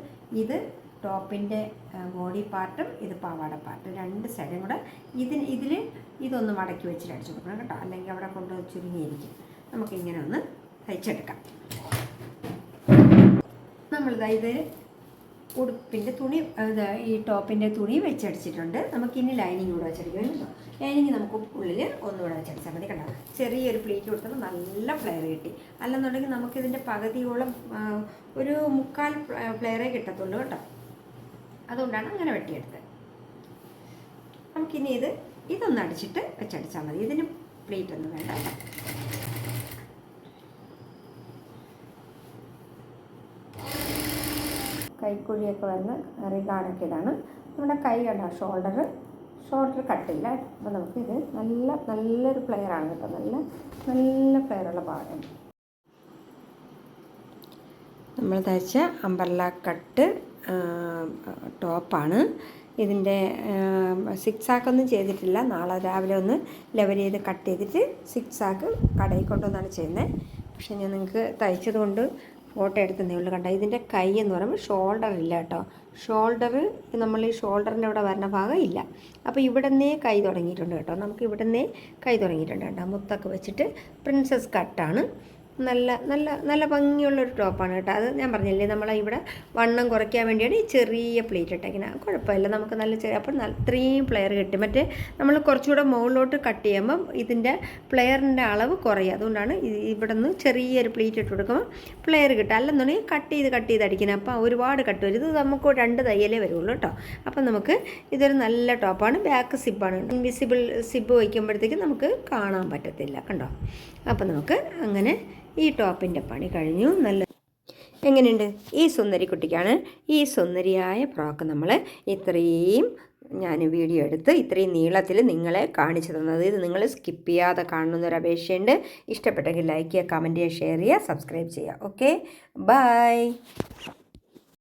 ഇത് ടോപ്പിൻ്റെ ബോഡി പാർട്ടും ഇത് പാവാട പാർട്ടും 2 സൈഡും കൂടെ ഇതൊന്ന് മടക്കി വെച്ചിട്ട് അടിച്ചു കൊടുക്കണം കേട്ടോ. അല്ലെങ്കിൽ അവിടെ കൊണ്ട് ചുരുങ്ങിയിരിക്കും. നമുക്കിങ്ങനെ ഒന്ന് തയ്ച്ചെടുക്കാം. നമ്മളിത് ഉടുപ്പിൻ്റെ തുണി, ഈ ടോപ്പിൻ്റെ തുണി വെച്ചടിച്ചിട്ടുണ്ട്. നമുക്കിനി ലൈനിങ് കൂടെ വെച്ചടിക്കണം കേട്ടോ. ലൈനിങ് നമുക്ക് ഉള്ളിൽ ഒന്നുകൂടെ വെച്ചടിച്ചാൽ മതി കണ്ടോ. ചെറിയൊരു പ്ലേറ്റ് കൊടുത്തപ്പോൾ നല്ല ഫ്ലെയർ കിട്ടി. അല്ലെന്നുണ്ടെങ്കിൽ നമുക്കിതിൻ്റെ പകുതിയോളം ഒരു 3/4 ഫ്ലെയറേ കിട്ടത്തുള്ളൂ കേട്ടോ. അതുകൊണ്ടാണ് അങ്ങനെ വെട്ടിയെടുത്തത്. നമുക്കിനി ഇതൊന്ന് അടിച്ചിട്ട് വെച്ചടിച്ചാൽ മതി. ഇതിന് പ്ലേറ്റ് ഒന്നും വേണ്ട കേട്ടോ. കൈക്കുഴിയൊക്കെ വന്ന് റിഗാണൊക്കെ ഇതാണ്. നമ്മുടെ കൈ കണ്ട ഷോൾഡർ കട്ടില്ല. അപ്പോൾ നമുക്കിത് നല്ലൊരു പ്ലെയറാണ് കേട്ടോ. നല്ല പ്ലെയറുള്ള ഭാഗം. നമ്മൾ തയ്ച്ച അംബ്രല്ല കട്ട് ടോപ്പാണ്. ഇതിൻ്റെ സിക്സാക്കൊന്നും ചെയ്തിട്ടില്ല. നാളെ രാവിലെ ഒന്ന് ലെവൽ ചെയ്ത് കട്ട് ചെയ്തിട്ട് സിക്സാക്ക് കടയിൽ കൊണ്ടുവന്നാണ് ചെയ്യുന്നത്. പക്ഷേ ഞാൻ നിങ്ങൾക്ക് തയ്ച്ചത് കൊണ്ട് ഫോട്ടോ എടുത്തതേ ഉള്ളൂ കണ്ടോ. ഇതിൻ്റെ കൈ എന്ന് പറയുമ്പോൾ ഷോൾഡർ ഇല്ല കേട്ടോ. നമ്മൾ ഈ ഷോൾഡറിൻ്റെ ഇവിടെ വരുന്ന ഭാഗം ഇല്ല. അപ്പോൾ ഇവിടെ നിന്നേ കൈ തുടങ്ങിയിട്ടുണ്ട് കേട്ടോ. നമുക്ക് ഇവിടെ നിന്നേ കൈ തുടങ്ങിയിട്ടുണ്ട് കേട്ടോ. മുത്തൊക്കെ വെച്ചിട്ട് പ്രിൻസസ് കട്ടാണ്. നല്ല ഭംഗിയുള്ളൊരു ടോപ്പാണ് കേട്ടോ. അത് ഞാൻ പറഞ്ഞില്ലേ, ഇവിടെ വണ്ണം കുറയ്ക്കാൻ വേണ്ടിയാണ് ഈ ചെറിയ പ്ലേറ്റ് ഇട്ടേക്കുന്നത്. കുഴപ്പമില്ല, നമുക്ക് നല്ല ചെറിയ, അപ്പോൾ ഇത്രയും പ്ലെയർ കിട്ടും. മറ്റേ നമ്മൾ കുറച്ചുകൂടെ മുകളിലോട്ട് കട്ട് ചെയ്യുമ്പം ഇതിൻ്റെ പ്ലെയറിൻ്റെ അളവ് കുറയും. അതുകൊണ്ടാണ് ഇവിടെ നിന്ന് ചെറിയൊരു പ്ലേറ്റ് ഇട്ട് കൊടുക്കുമ്പോൾ പ്ലെയർ കിട്ടുക. അല്ലെന്നുണ്ടെങ്കിൽ കട്ട് ചെയ്ത് അടിക്കുന്നത്. അപ്പോൾ ഒരുപാട് കട്ട് വരും. ഇത് നമുക്ക് 2 തയ്യലേ വരുള്ളൂ കേട്ടോ. അപ്പം നമുക്ക് ഇതൊരു നല്ല ടോപ്പാണ്. ബാക്ക് സിബാണ്. ഇൻവിസിബിൾ സിബ് വയ്ക്കുമ്പോഴത്തേക്കും നമുക്ക് കാണാൻ പറ്റത്തില്ല കണ്ടോ. അപ്പം നമുക്ക് അങ്ങനെ ഈ ടോപ്പിൻ്റെ പണി കഴിഞ്ഞു. എങ്ങനെയുണ്ട്? ഈ സുന്ദരി കുട്ടിക്കാണ് ഈ സുന്ദരിയായ ഫ്രോക്ക് നമ്മൾ ഇത്രയും ഞാൻ വീഡിയോ എടുത്ത് ഇത്രയും നീളത്തിൽ നിങ്ങളെ കാണിച്ചു തന്നത്. ഇത് നിങ്ങൾ സ്കിപ്പ് ചെയ്യാതെ കാണുന്നൊരു അപേക്ഷയുണ്ട്. ഇഷ്ടപ്പെട്ടെങ്കിൽ ലൈക്ക് ചെയ്യുക, കമൻറ്റ് ചെയ്യുക, ഷെയർ ചെയ്യുക, സബ്സ്ക്രൈബ് ചെയ്യുക. Okay, by.